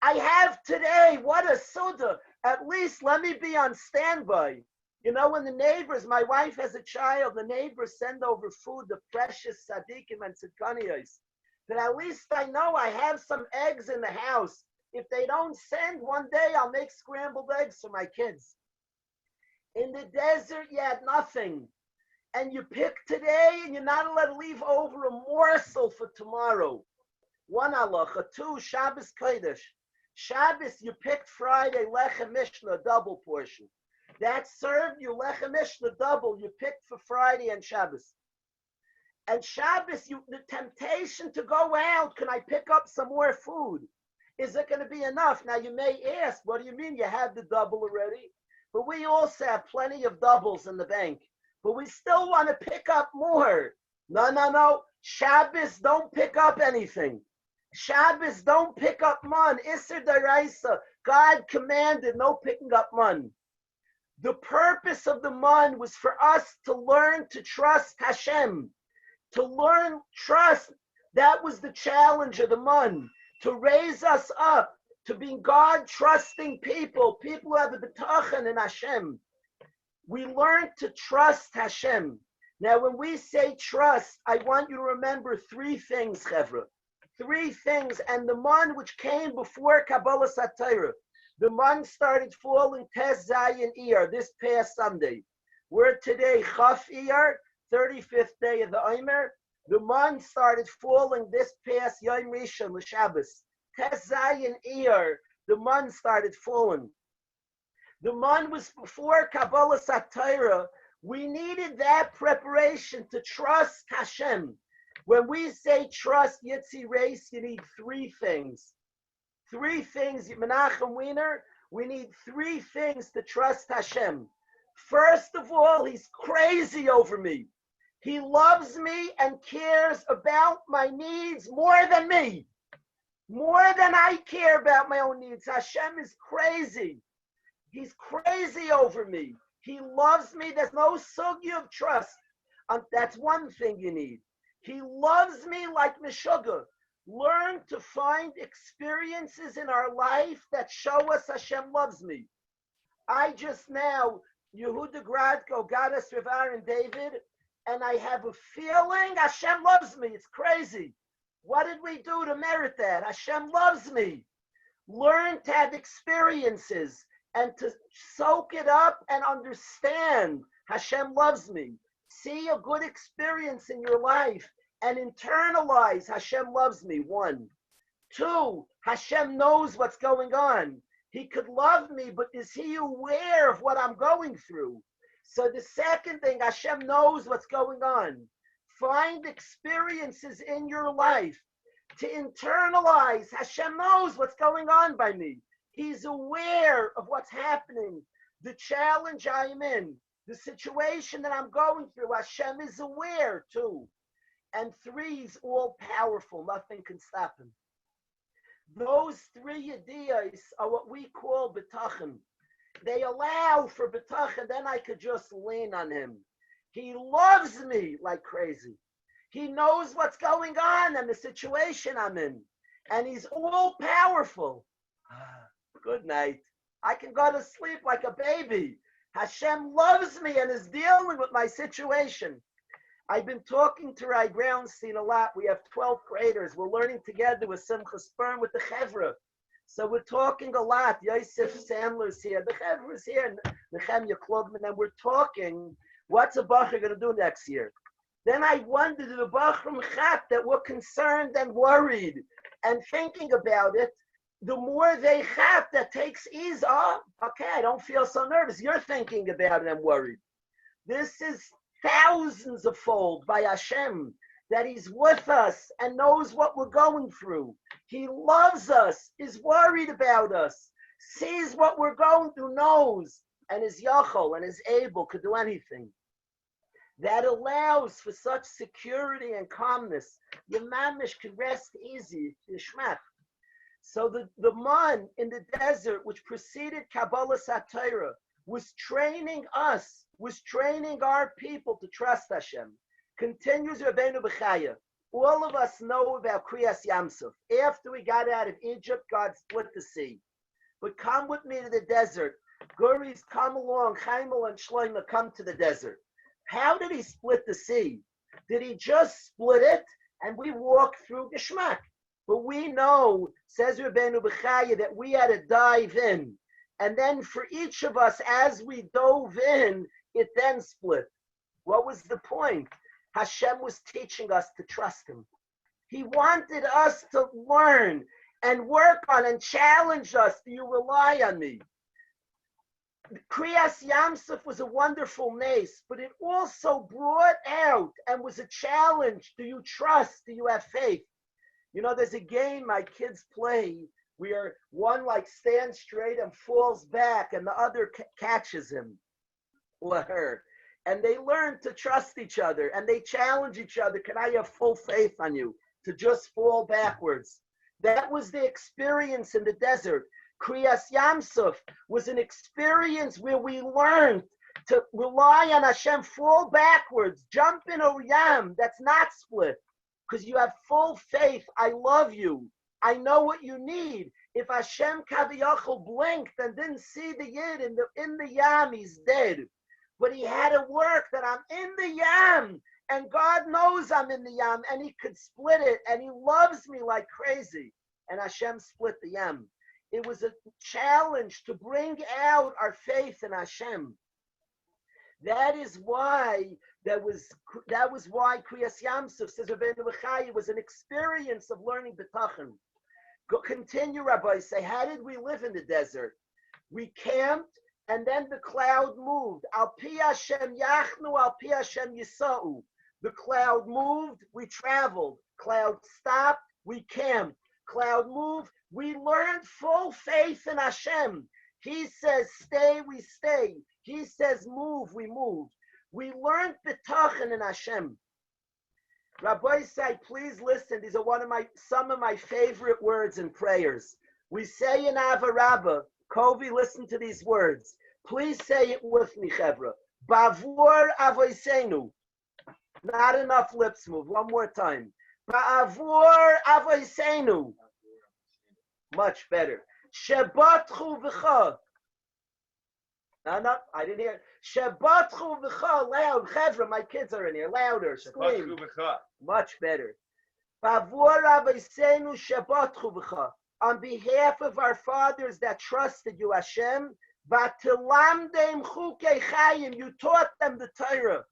I have today. What a suda. At least let me be on standby. You know, when the neighbors, my wife has a child, the neighbors send over food, the precious tzaddikim and tzidkaniyos. But at least I know I have some eggs in the house. If they don't send, one day I'll make scrambled eggs for my kids. In the desert, you had nothing. And you pick today, and you're not allowed to leave over a morsel for tomorrow. One halacha. Two, Shabbos Kodesh. Shabbos, you picked Friday, Lechem Mishnah, double portion. That served you Lechem Mishnah double, you picked for Friday and Shabbos. And Shabbos, the temptation to go out, can I pick up some more food? Is it going to be enough? Now you may ask, what do you mean you had the double already? But we also have plenty of doubles in the bank. But we still want to pick up more. No. Shabbos, don't pick up anything. Shabbos, don't pick up man. Isser daraisa. God commanded no picking up man. The purpose of the man was for us to learn to trust Hashem. To learn trust. That was the challenge of the man. To raise us up. To be God-trusting people. People who have a betachan in Hashem. We learn to trust Hashem. Now, when we say trust, I want you to remember three things, Chevra. Three things, and the man which came before Kabbalah Satira. The man started falling Tes Zayin Iyar this past Sunday. We're today Chaf Iyar, 35th day of the Omer. The man started falling this past Yom Rishon L'Shabbos. Tes Zayin Iyar, the man started falling. The man was before Kabbalah Satira. We needed that preparation to trust Hashem. When we say trust Yitzi Reis, you need three things. Three things, Menachem Wiener, we need three things to trust Hashem. First of all, he's crazy over me. He loves me and cares about my needs more than me. More than I care about my own needs. Hashem is crazy. He's crazy over me. He loves me. There's no sugya of trust. That's one thing you need. He loves me like Meshuggah. Learn to find experiences in our life that show us Hashem loves me. I just now, Yehuda Gradko got us with Aharon David, and I have a feeling Hashem loves me. It's crazy. What did we do to merit that? Hashem loves me. Learn to have experiences and to soak it up and understand Hashem loves me. See a good experience in your life and internalize Hashem loves me. One. Two, Hashem knows what's going on. He could love me, but is he aware of what I'm going through? So the second thing, Hashem knows what's going on. Find experiences in your life to internalize. Hashem knows what's going on by me. He's aware of what's happening, the challenge I am in, the situation that I'm going through. Hashem is aware too. And three, he's all powerful. Nothing can stop him. Those three ideas are what we call betachan. They allow for betachan, then I could just lean on him. He loves me like crazy. He knows what's going on and the situation I'm in. And he's all powerful. Good night. I can go to sleep like a baby. Hashem loves me and is dealing with my situation. I've been talking to Rai Brownstein a lot. We have 12th graders. We're learning together with Simcha Sperm with the Chevra. So we're talking a lot. Yosef Sandler's here. The Chevra's here. Nehemia Klugman. And we're talking, what's a Bacher going to do next year? Then I wondered, the Bachrim Chat that were concerned and worried and thinking about it, the more they have, that takes ease. Oh, okay, I don't feel so nervous. You're thinking about it and worried. This is thousands of fold by Hashem, that he's with us and knows what we're going through. He loves us, is worried about us, sees what we're going through, knows, and is yachol and is able to do anything. That allows for such security and calmness. Your mamish can rest easy, your shmach. So the man in the desert, which preceded Kabbalah Satira, was training us, was training our people to trust Hashem. Continues Rabbeinu B'chaya. All of us know about Kriyas Yamsuf. After we got out of Egypt, God split the sea. But come with me to the desert. Guris, come along. Chaimel and Shloimeh, come to the desert. How did he split the sea? Did he just split it and we walk through Geshmak? But we know, says Rabbeinu B'chaya, that we had to dive in. And then for each of us, as we dove in, it then split. What was the point? Hashem was teaching us to trust him. He wanted us to learn and work on and challenge us. Do you rely on me? Kriyas Yamsuf was a wonderful nace, but it also brought out and was a challenge. Do you trust? Do you have faith? You know, there's a game my kids play where one like stands straight and falls back and the other catches him or her. And they learn to trust each other and they challenge each other. Can I have full faith on you to just fall backwards? That was the experience in the desert. Kriyas Yamsuf was an experience where we learned to rely on Hashem, fall backwards, jump in a yam that's not split, because you have full faith. I love you. I know what you need. If Hashem Kaviyachol blinked and didn't see the Yid in the yam, he's dead. But he had to work that I'm in the yam, and God knows I'm in the yam, and he could split it, and he loves me like crazy. And Hashem split the yam. It was a challenge to bring out our faith in Hashem. That is why why Kriyas Yamsuf, says Rabbeinu B'chaya, was an experience of learning B'tachon. Continue, Rabbi, say, how did we live in the desert? We camped, and then the cloud moved. Al pi Hashem yachnu, al pi Hashem yisa'u. The cloud moved, we traveled. Cloud stopped, we camped. Cloud moved, we learned full faith in Hashem. He says stay, we stay. He says move, we move. We learned B'tachon in Hashem. Rabbi say, please listen. These are some of my favorite words and prayers. We say in Avarabba, Kovi, listen to these words. Please say it with me, Chevra. Bavur avoseinu. Not enough lips move. One more time. Bavur avoseinu. Much better. Shebatchu v'cha. No, I didn't hear. Shebatchu v'cha. Loud. Chevra, my kids are in here. Louder. Scream. Much better. Bavur avoseinu shebatchu v'cha. On behalf of our fathers that trusted you, Hashem, v'tilamdem chukei chayim, you taught them the Torah.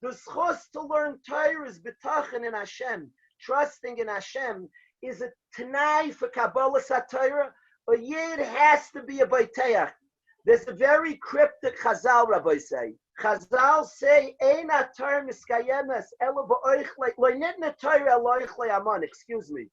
The schus to learn Torah is b'tachon in Hashem. Trusting in Hashem is a tanai for Kabbalah Torah. A yid has to be a baiteach. There's a very cryptic Chazal, Rabbi say. Chazal say, "Ein atar miskayemes elo ba'oichlei lo nitne Torah loichlei aman." Excuse me.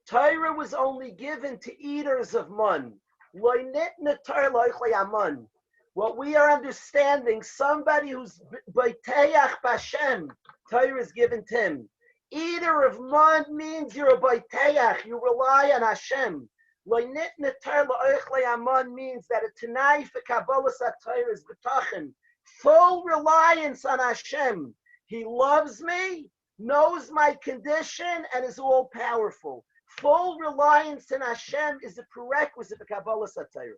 Torah was only given to eaters of mun. Lo nitne Torah loichlei aman. What we are understanding, somebody who's baiteach b'Hashem, Torah is given to him. Eater of mun means you're a baiteach. You rely on Hashem. Lo nitne Torah loichlei aman means that a tanai for Kabbalah Torah is b'tachon. Full reliance on Hashem. He loves me, knows my condition, and is all powerful. Full reliance in Hashem is a prerequisite for Kabbalah Torah.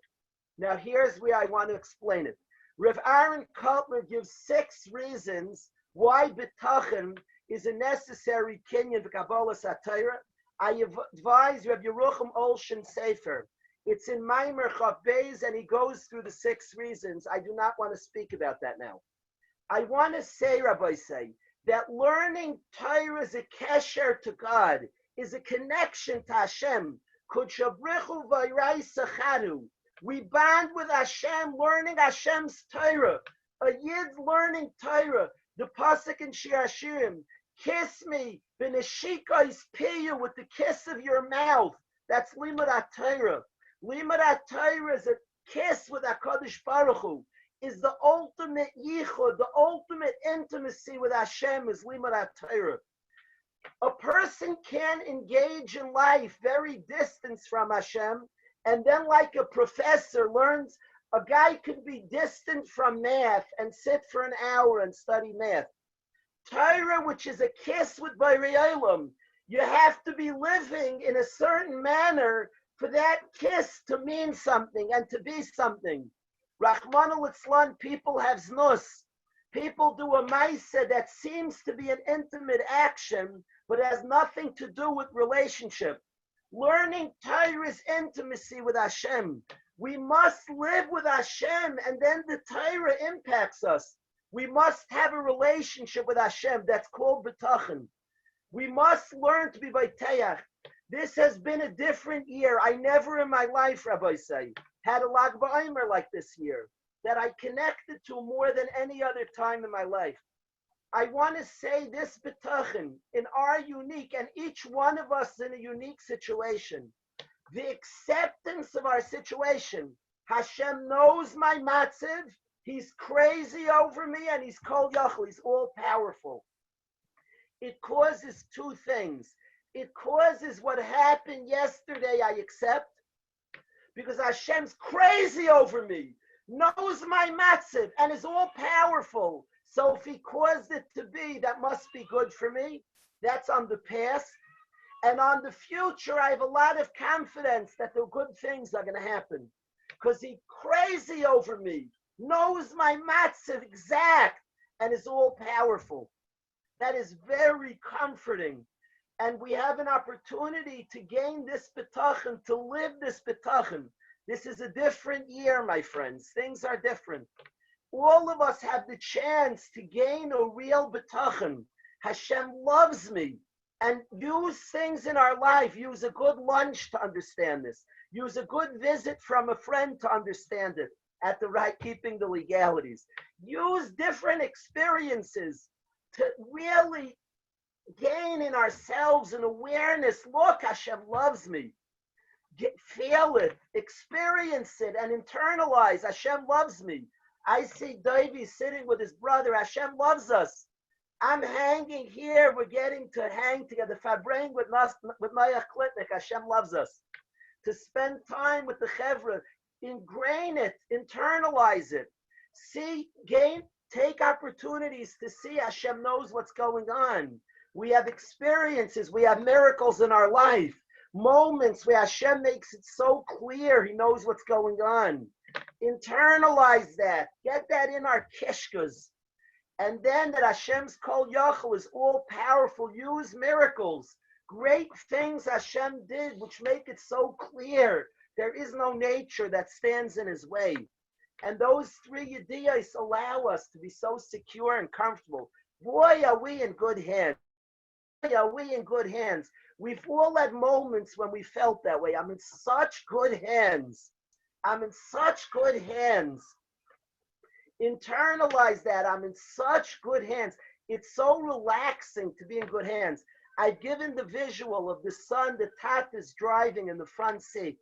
Now here's where I want to explain it. Rav Aaron Kotler gives 6 reasons why b'tachon is a necessary kinyan for Kabbalah Torah. I advise Rav Yerucham Olshin Sefer. It's in Maimer Chav Beis, and he goes through the 6 reasons. I do not want to speak about that now. I want to say, Rabbi say, that learning Torah is a kesher to God, is a connection to Hashem. Kudshabrichu v'yirai sachadu. We bond with Hashem, learning Hashem's Torah. A yid learning Torah. The pasuk in Shir Hashirim, kiss me, b'neshikos piyu, with the kiss of your mouth. That's limud Torah. Limud Torah is a kiss with HaKadosh Baruch Hu. Is the ultimate yichud, the ultimate intimacy with Hashem is limud Torah. A person can engage in life very distant from Hashem, and then like a professor learns, a guy can be distant from math and sit for an hour and study math. Torah, which is a kiss with Borei Olam, you have to be living in a certain manner for that kiss to mean something and to be something. Rachmana litzlan, people have znus. People do a ma'aseh that seems to be an intimate action, but has nothing to do with relationship. Learning Torah's intimacy with Hashem. We must live with Hashem, and then the Torah impacts us. We must have a relationship with Hashem. That's called bitachon. We must learn to be bayteach. This has been a different year. I never in my life, Rabbi say, had a Lag BaOmer like this year that I connected to more than any other time in my life. I want to say this bitachon in our unique, and each one of us in a unique situation. The acceptance of our situation. Hashem knows my matziv. He's crazy over me, and he's kol yachol. He's all powerful. It causes two things. It causes what happened yesterday, I accept, because Hashem's crazy over me, knows my matziv, and is all powerful. So if he caused it to be, that must be good for me. That's on the past. And on the future, I have a lot of confidence that the good things are going to happen. Because he's crazy over me, knows my matziv exact, and is all powerful. That is very comforting. And we have an opportunity to gain this bitachon, to live this bitachon. This is a different year, my friends. Things are different. All of us have the chance to gain a real bitachon. Hashem loves me. And use things in our life. Use a good lunch to understand this. Use a good visit from a friend to understand it. At the right, keeping the legalities. Use different experiences to really gain in ourselves an awareness. Look, Hashem loves me. Feel it, experience it, and internalize. Hashem loves me. I see Dovid sitting with his brother. Hashem loves us. I'm hanging here. We're getting to hang together. Fabring with Mayach Klitnik. Hashem loves us. To spend time with the Chevra. Ingrain it. Internalize it. See, take opportunities to see Hashem knows what's going on. We have experiences. We have miracles in our life. Moments where Hashem makes it so clear. He knows what's going on. Internalize that. Get that in our kishkas. And then that Hashem's kol yachol is all powerful. Use miracles. Great things Hashem did, which make it so clear. There is no nature that stands in his way. And those three yediyos allow us to be so secure and comfortable. Boy, are we in good hands. Boy, are we in good hands. We've all had moments when we felt that way. I'm in such good hands. I'm in such good hands. Internalize that. I'm in such good hands. It's so relaxing to be in good hands. I've given the visual of the son the tat is driving in the front seat.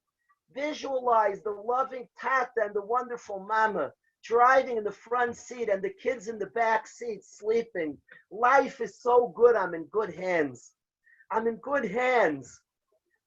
Visualize the loving tata and the wonderful mama driving in the front seat and the kids in the back seat sleeping. Life is so good. I'm in good hands. I'm in good hands.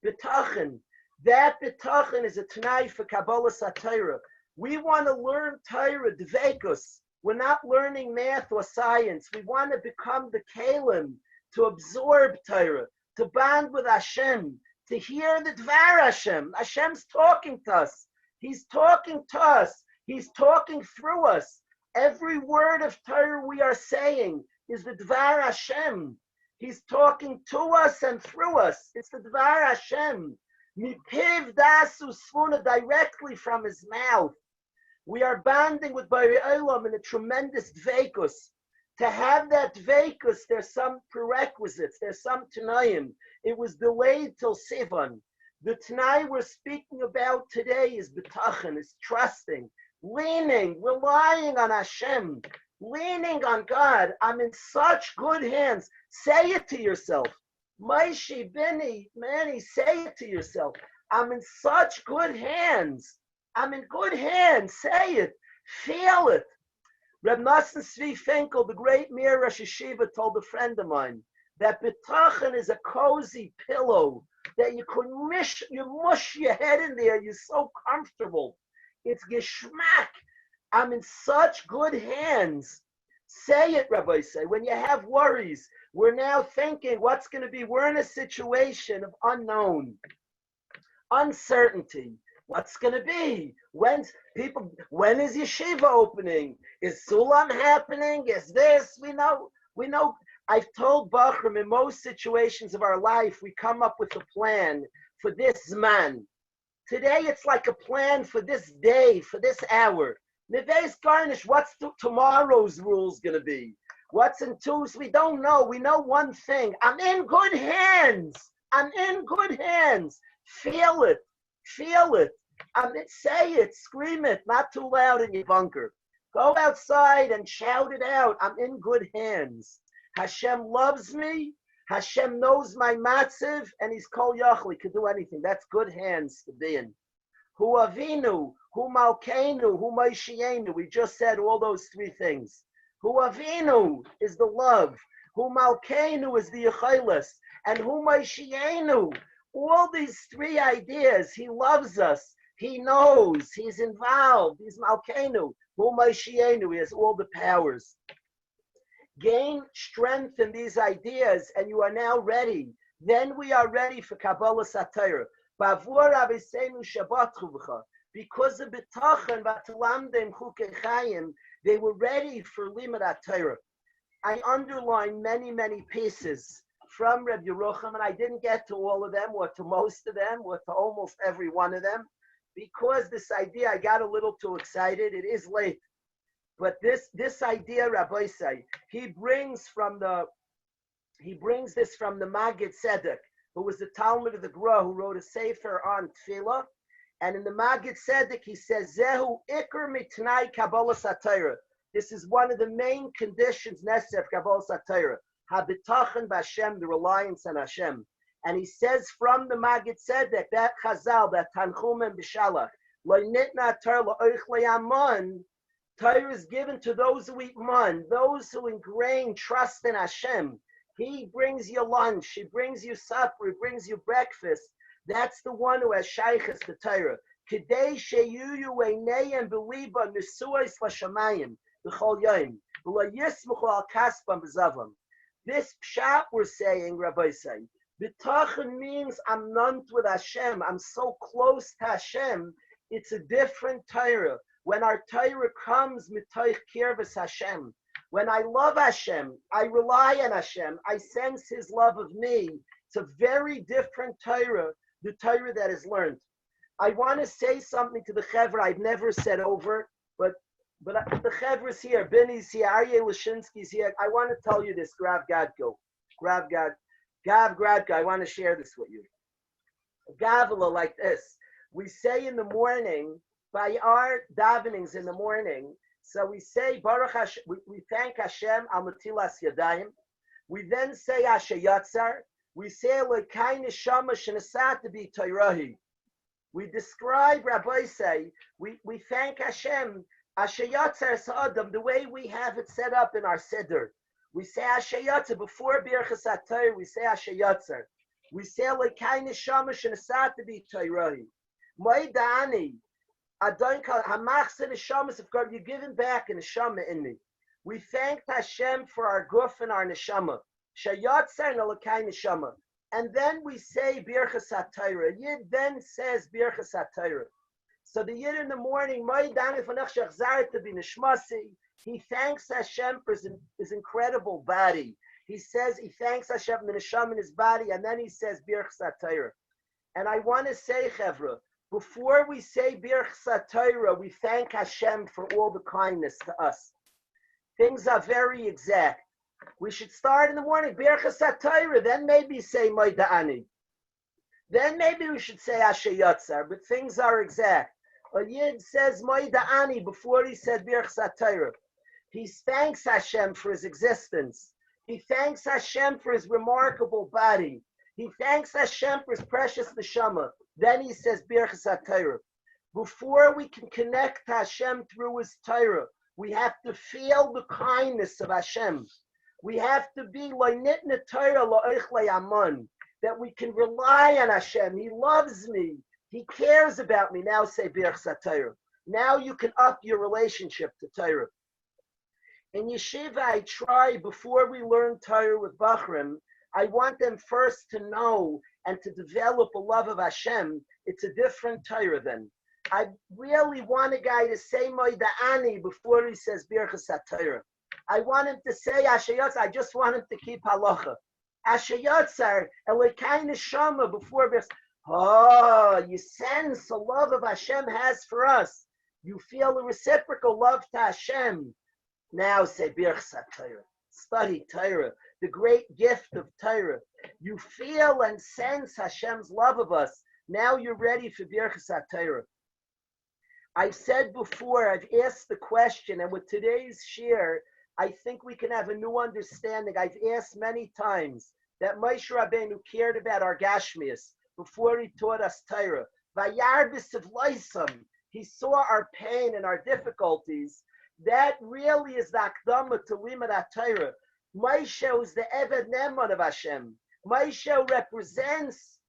Bitachon. That bitachon is a t'nai for Kabbalah Satira. We want to learn Torah, dveikus. We're not learning math or science. We want to become the kalim, to absorb Torah, to bond with Hashem, to hear the Dvar Hashem. Hashem's talking to us. He's talking to us. He's talking through us. Every word of Torah we are saying is the Dvar Hashem. He's talking to us and through us. It's the Dvar Hashem. Mipiv dasu svuna, directly from his mouth. We are bonding with Borei Olam in a tremendous dveikus. To have that dveikus, there's some prerequisites, there's some t'nayim. It was delayed till Sivan. The t'nai we're speaking about today is bitachon, is trusting, leaning, relying on Hashem, leaning on God. I'm in such good hands. Say it to yourself. Maishi, Bini, Manny, say it to yourself. I'm in such good hands. I'm in good hands. Say it. Feel it. Reb Nosson Tzvi Finkel, the great Mir Rosh Yeshiva, told a friend of mine, That bitachon is a cozy pillow that you mush your head in there. You're so comfortable. It's geschmack. I'm in such good hands. Say it, Rabbi. Say when you have worries. We're now thinking what's going to be. We're in a situation of unknown, uncertainty. What's going to be? When is yeshiva opening? Is Sulam happening? Is this? We know. I've told Bachram in most situations of our life, we come up with a plan for this man. Today it's like a plan for this day, for this hour. Neves Garnish, what's tomorrow's rules going to be? What's in Tuesday? We don't know. We know one thing. I'm in good hands. I'm in good hands. Feel it. Feel it. Say it. Scream it. Not too loud in your bunker. Go outside and shout it out. I'm in good hands. Hashem loves me. Hashem knows my matziv, and he's kol yachli. He could do anything. That's good hands to be in. Hu avinu, hu malkeinu, hu maishienu. We just said all those three things. Hu avinu is the love. Hu malkeinu is the yechilas. And hu maishienu. All these three ideas. He loves us. He knows. He's involved. He's malkeinu. Hu maishienu. He has all the powers. Gain strength in these ideas, and you are now ready. Then we are ready for Kabbalah Satira. Because of B'tachon v'Talamdim Chukei Chayim, they were ready for Limud HaTorah. I underlined many pieces from Reb Yerucham, and I didn't get to all of them, or to most of them, or to almost every one of them, because this idea, I got a little too excited. It is late. But this idea, Rabbi say, he brings this from the Maggid Tzedek, who was the Talmud of the Gra, who wrote a sefer on Tefillah. And in the Maggid Tzedek, he says, Zehu Iker Mitnai Kabbalah Satira. This is one of the main conditions necessary for Kabbalah Satira. Habitachon b'Hashem, the reliance on Hashem. And he says from the Maggid Tzedek, that Chazal, that Tanchumim b'Shalach, Lo nitna Torah lo'oich le'amon. Torah is given to those who eat man, those who ingrain trust in Hashem. He brings you lunch, he brings you supper, he brings you breakfast. That's the one who has shaykhs to Torah. Kedei sheyuyu einayim beliba nesuos l'shamayim b'chol yom v'lo yismuchu al kaspam b'zavam. This pshat we're saying, Rabbi say, B'tachon means I'm nunt with Hashem. I'm so close to Hashem. It's a different Torah. When our Torah comes, mitoich kirvus Hashem. When I love Hashem, I rely on Hashem. I sense His love of me. It's a very different Torah, the Torah that is learned. I want to say something to the Chevra I've never said over, but the Chevra's here, Benny's here, Aryeh Lashinsky's here. I want to tell you this, Gav Gadko. I want to share this with you. Gavila like this. We say in the morning, by our davenings in the morning, so we say Baruch Hashem, we thank Hashem al Matilas Yadayim. We then say Asher Yatzar. We say Elokai Neshama Shenasat to be Toirahi. We describe, Rabbi say, we thank Hashem Asher Yatzar Sa'adam, the way we have it set up in our Siddur. We say Asher Yatzar before Birchas HaTorah. We say Asher Yatzar. We say Elokai Neshama Shenasat to be Toirahi. Moedani. I don't call Hamachse Neshamas of God. You're giving back a neshama in me. We thank Hashem for our guf and our neshama. Shayatzer and Elokai neshama. And then we say Birchas HaTorah. Yid then says Birchas HaTorah. So the Yid in the morning, to be neshmasi. He thanks Hashem for his incredible body. He says he thanks Hashem for the neshama in his body, and then he says Birchas HaTorah. And I want to say, Chevra, before we say Birchas HaTorah, we thank Hashem for all the kindness to us. Things are very exact. We should start in the morning, Birchas HaTorah, then maybe say Moedani. Then maybe we should say Asher Yatzar, but things are exact. A Yid says Moedani before he said Birchas HaTorah. He thanks Hashem for his existence. He thanks Hashem for his remarkable body. He thanks Hashem for his precious neshama. Then he says Birchas HaTorah. Before we can connect to Hashem through his Torah, we have to feel the kindness of Hashem. We have to be loynitna Torah lo'ichle amun, that we can rely on Hashem. He loves me. He cares about me. Now say Birchas Torah. Now you can up your relationship to Torah. In yeshiva, I try, before we learn Torah with Bachrim, I want them first to know and to develop a love of Hashem. It's a different Torah then. I really want a guy to say Moida Ani before he says Birchas Torah. I want him to say Ashayotz. I just want him to keep halacha. Ashayotzar, Elokai Neshama before Birchas. Oh, you sense the love of Hashem has for us. You feel a reciprocal love to Hashem. Now say Birchas Torah. Study Torah, the great gift of Torah. You feel and sense Hashem's love of us. Now you're ready for Birchas Torah. I've said before, I've asked the question, and with today's share, I think we can have a new understanding. I've asked many times that Moshe Rabbeinu cared about our Gashmias before he taught us Torah. Vayarbis of Loisam, he saw our pain and our difficulties. That really is the Akdama to Limud HaTorah. Moshe is the Eved Neman of Hashem. Moshe represents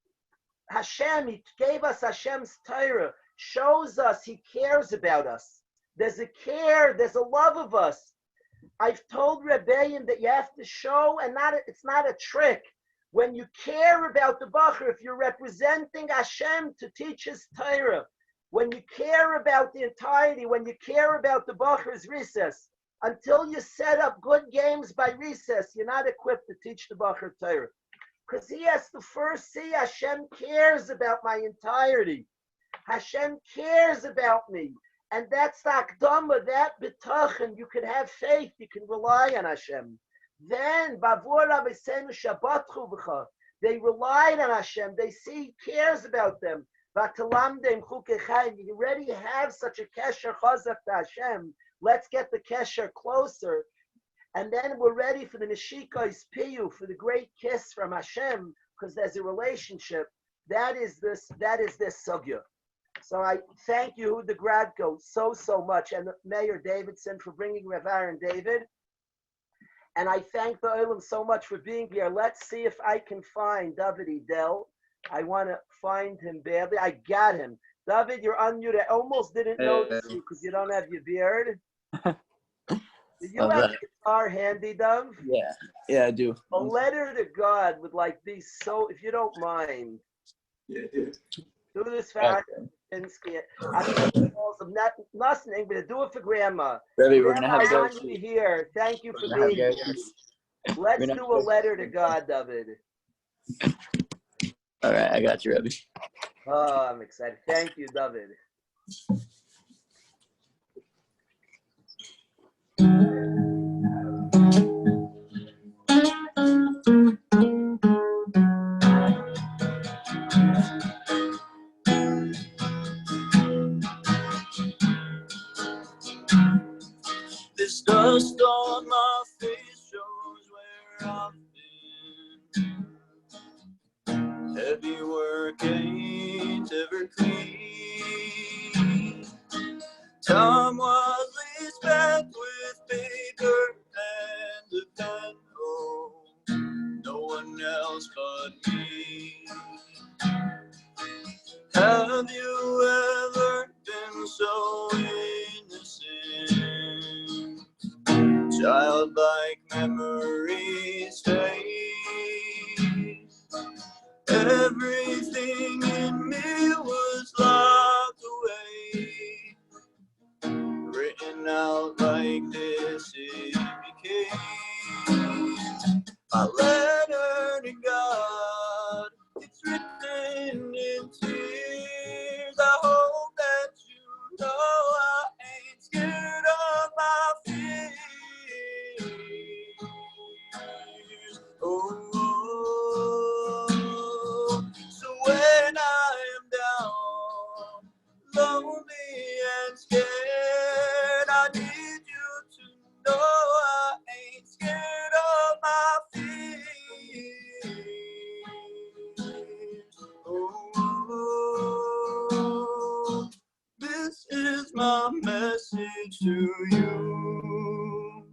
Hashem. He gave us Hashem's Torah. Shows us he cares about us. There's a care, there's a love of us. I've told Rabbi that you have to show, and it's not a trick. When you care about the Bacher, if you're representing Hashem to teach his Torah, when you care about the entirety, when you care about the Bacher's recess, until you set up good games by recess, you're not equipped to teach the Bacher Torah. Because he has to first see Hashem cares about my entirety. Hashem cares about me. And that's the Akdama, that bitachon, you can have faith, you can rely on Hashem. Then, they relied on Hashem, they see he cares about them. You already have such a kesher chazak to Hashem. Let's get the kesher closer. And then we're ready for the neshikos piyu, for the great kiss from Hashem, because there's a relationship. That is this sugya. So I thank you, the Gradko, so much, and Mayor Davidson for bringing Rav Aaron David. And I thank the Olam so much for being here. Let's see if I can find Dovid Edell. I want to find him badly. I got him. Dovid, you're unmuted. I almost didn't notice you because you don't have your beard. Do you have a guitar handy, Dov? Yeah, I do. A letter to God would like be so, if you don't mind. Yeah. Do this for Pinsky. I mean, not nothing, but do it for Grandma. Rabbi, we're gonna have I want you here. Thank you for being here. Let's do a letter to God, David. All right, I got you, Rabbi. Oh, I'm excited. Thank you, David. This dust on my face shows where I've been. Heavy work ain't ever clean. Time wisely spent with paper and a pen. Oh, no one else but me. Have you ever been so innocent? Childlike memories fade. Everything in me was locked away. Written out like this it became. My letter to God, it's written in tears. I hope that you know I ain't scared of my fears. Oh, so when I am down, lonely and scared, I need you to know I ain't scared of my fears. Oh, this is my message to you.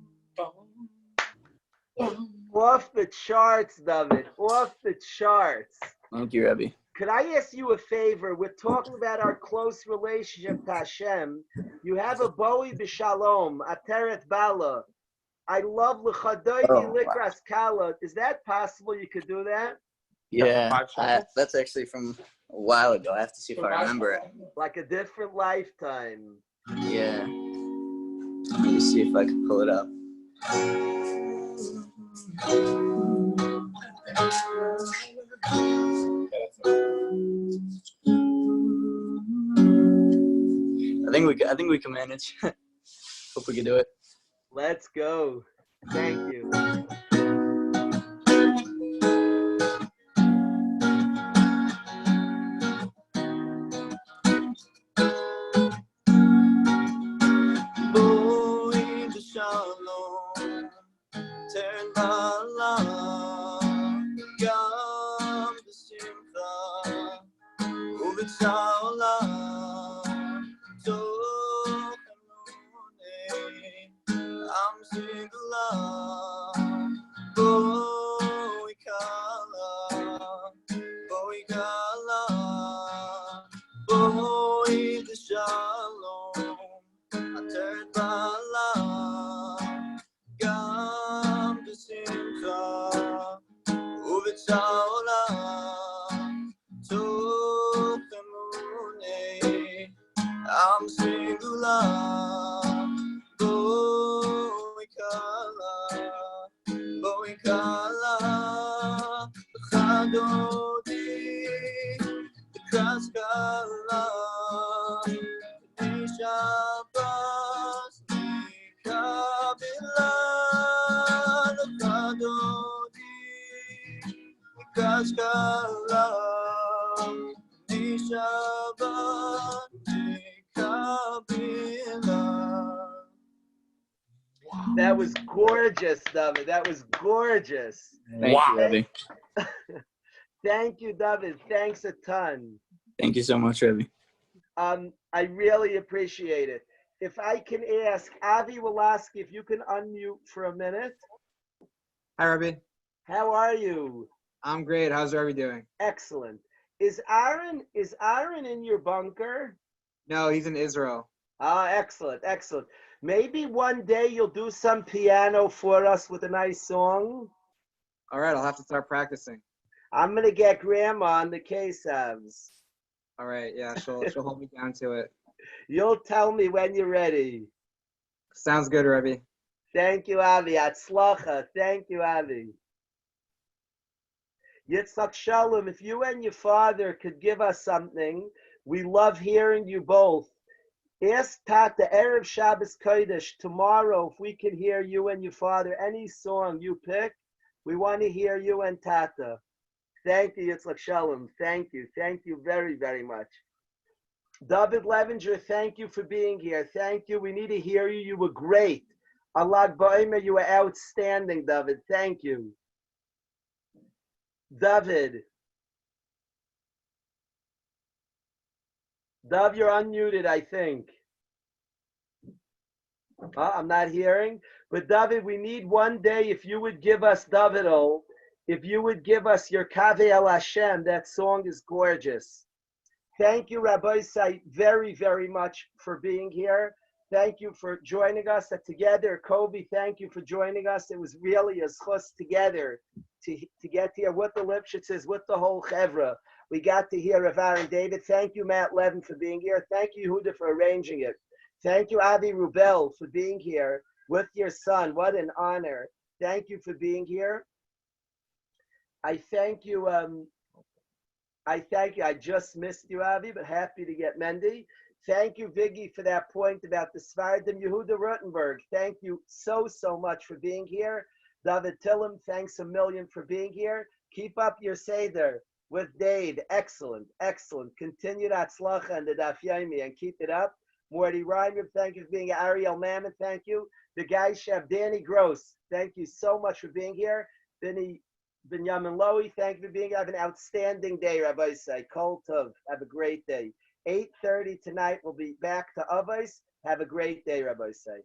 charts, Dovid. Off the charts. Thank you, Rabbi. Could I ask you a favor? We're talking about our close relationship to Hashem. You have a Bowie B'Shalom, Ateret Bala. I love L'chadoini Likras Kala. Is that possible? You could do that? Yeah, that's actually from a while ago. I have to see if I remember it. Like a different lifetime. Yeah. Let me see if I can pull it up. I think we can manage. Hope we can do it. Let's go. Thank you. That was gorgeous, David. That was gorgeous. Thank you, Rabbi. Thank you, David. Thanks a ton. Thank you so much, Rabbi. I really appreciate it. If I can ask, Avi Wolaski, if you can unmute for a minute. Hi, Rabbi. How are you? I'm great. How's Rabbi doing? Excellent. Is Aharon in your bunker? No, he's in Israel. Ah, excellent, excellent. Maybe one day you'll do some piano for us with a nice song. All right, I'll have to start practicing. I'm going to get Grandma on the Kesavs. All right, yeah, she'll hold me down to it. You'll tell me when you're ready. Sounds good, Rabbi. Thank you, Avi. Atzlacha. Thank you, Avi. Yitzhak Shalom, if you and your father could give us something, we love hearing you both. Ask Tata, Erev Shabbos Kodesh, tomorrow, if we can hear you and your father, any song you pick, we want to hear you and Tata. Thank you, Yitzhak Shalom. Thank you. Thank you very, very much. David Levinger, thank you for being here. Thank you. We need to hear you. You were great. Allah Ba'omer, you were outstanding, David. Thank you. David. Dav, you're unmuted, I think. I'm not hearing. But David, we need one day, if you would give us, Davidol, if you would give us your Kaveh El Hashem, that song is gorgeous. Thank you, Rabbi Say, very, very much for being here. Thank you for joining us together. Kobe, thank you for joining us. It was really a schus together to get here with the Lipshitzes, with the whole chevra. We got to hear of Aaron David. Thank you, Matt Levin, for being here. Thank you, Huda, for arranging it. Thank you, Avi Rubel, for being here with your son. What an honor. Thank you for being here. I thank you. I just missed you, Avi, but happy to get Mendy. Thank you, Viggy, for that point about the Svardim. Yehuda Rutenberg, thank you so, so much for being here. David Tillum, thanks a million for being here. Keep up your Seder with Dave. Excellent, excellent. Continue that Tzlacha and the Daf Yomi and keep it up. Morty Reimer, thank you for being here. Ariel Mammon, thank you. The guy chef, Danny Gross, thank you so much for being here. Binyamin Lowy, thank you for being here. Have an outstanding day, Rabbi Say. Kol Tov, have a great day. 8:30 tonight, we'll be back to Avos. Have a great day, Rabbi Say.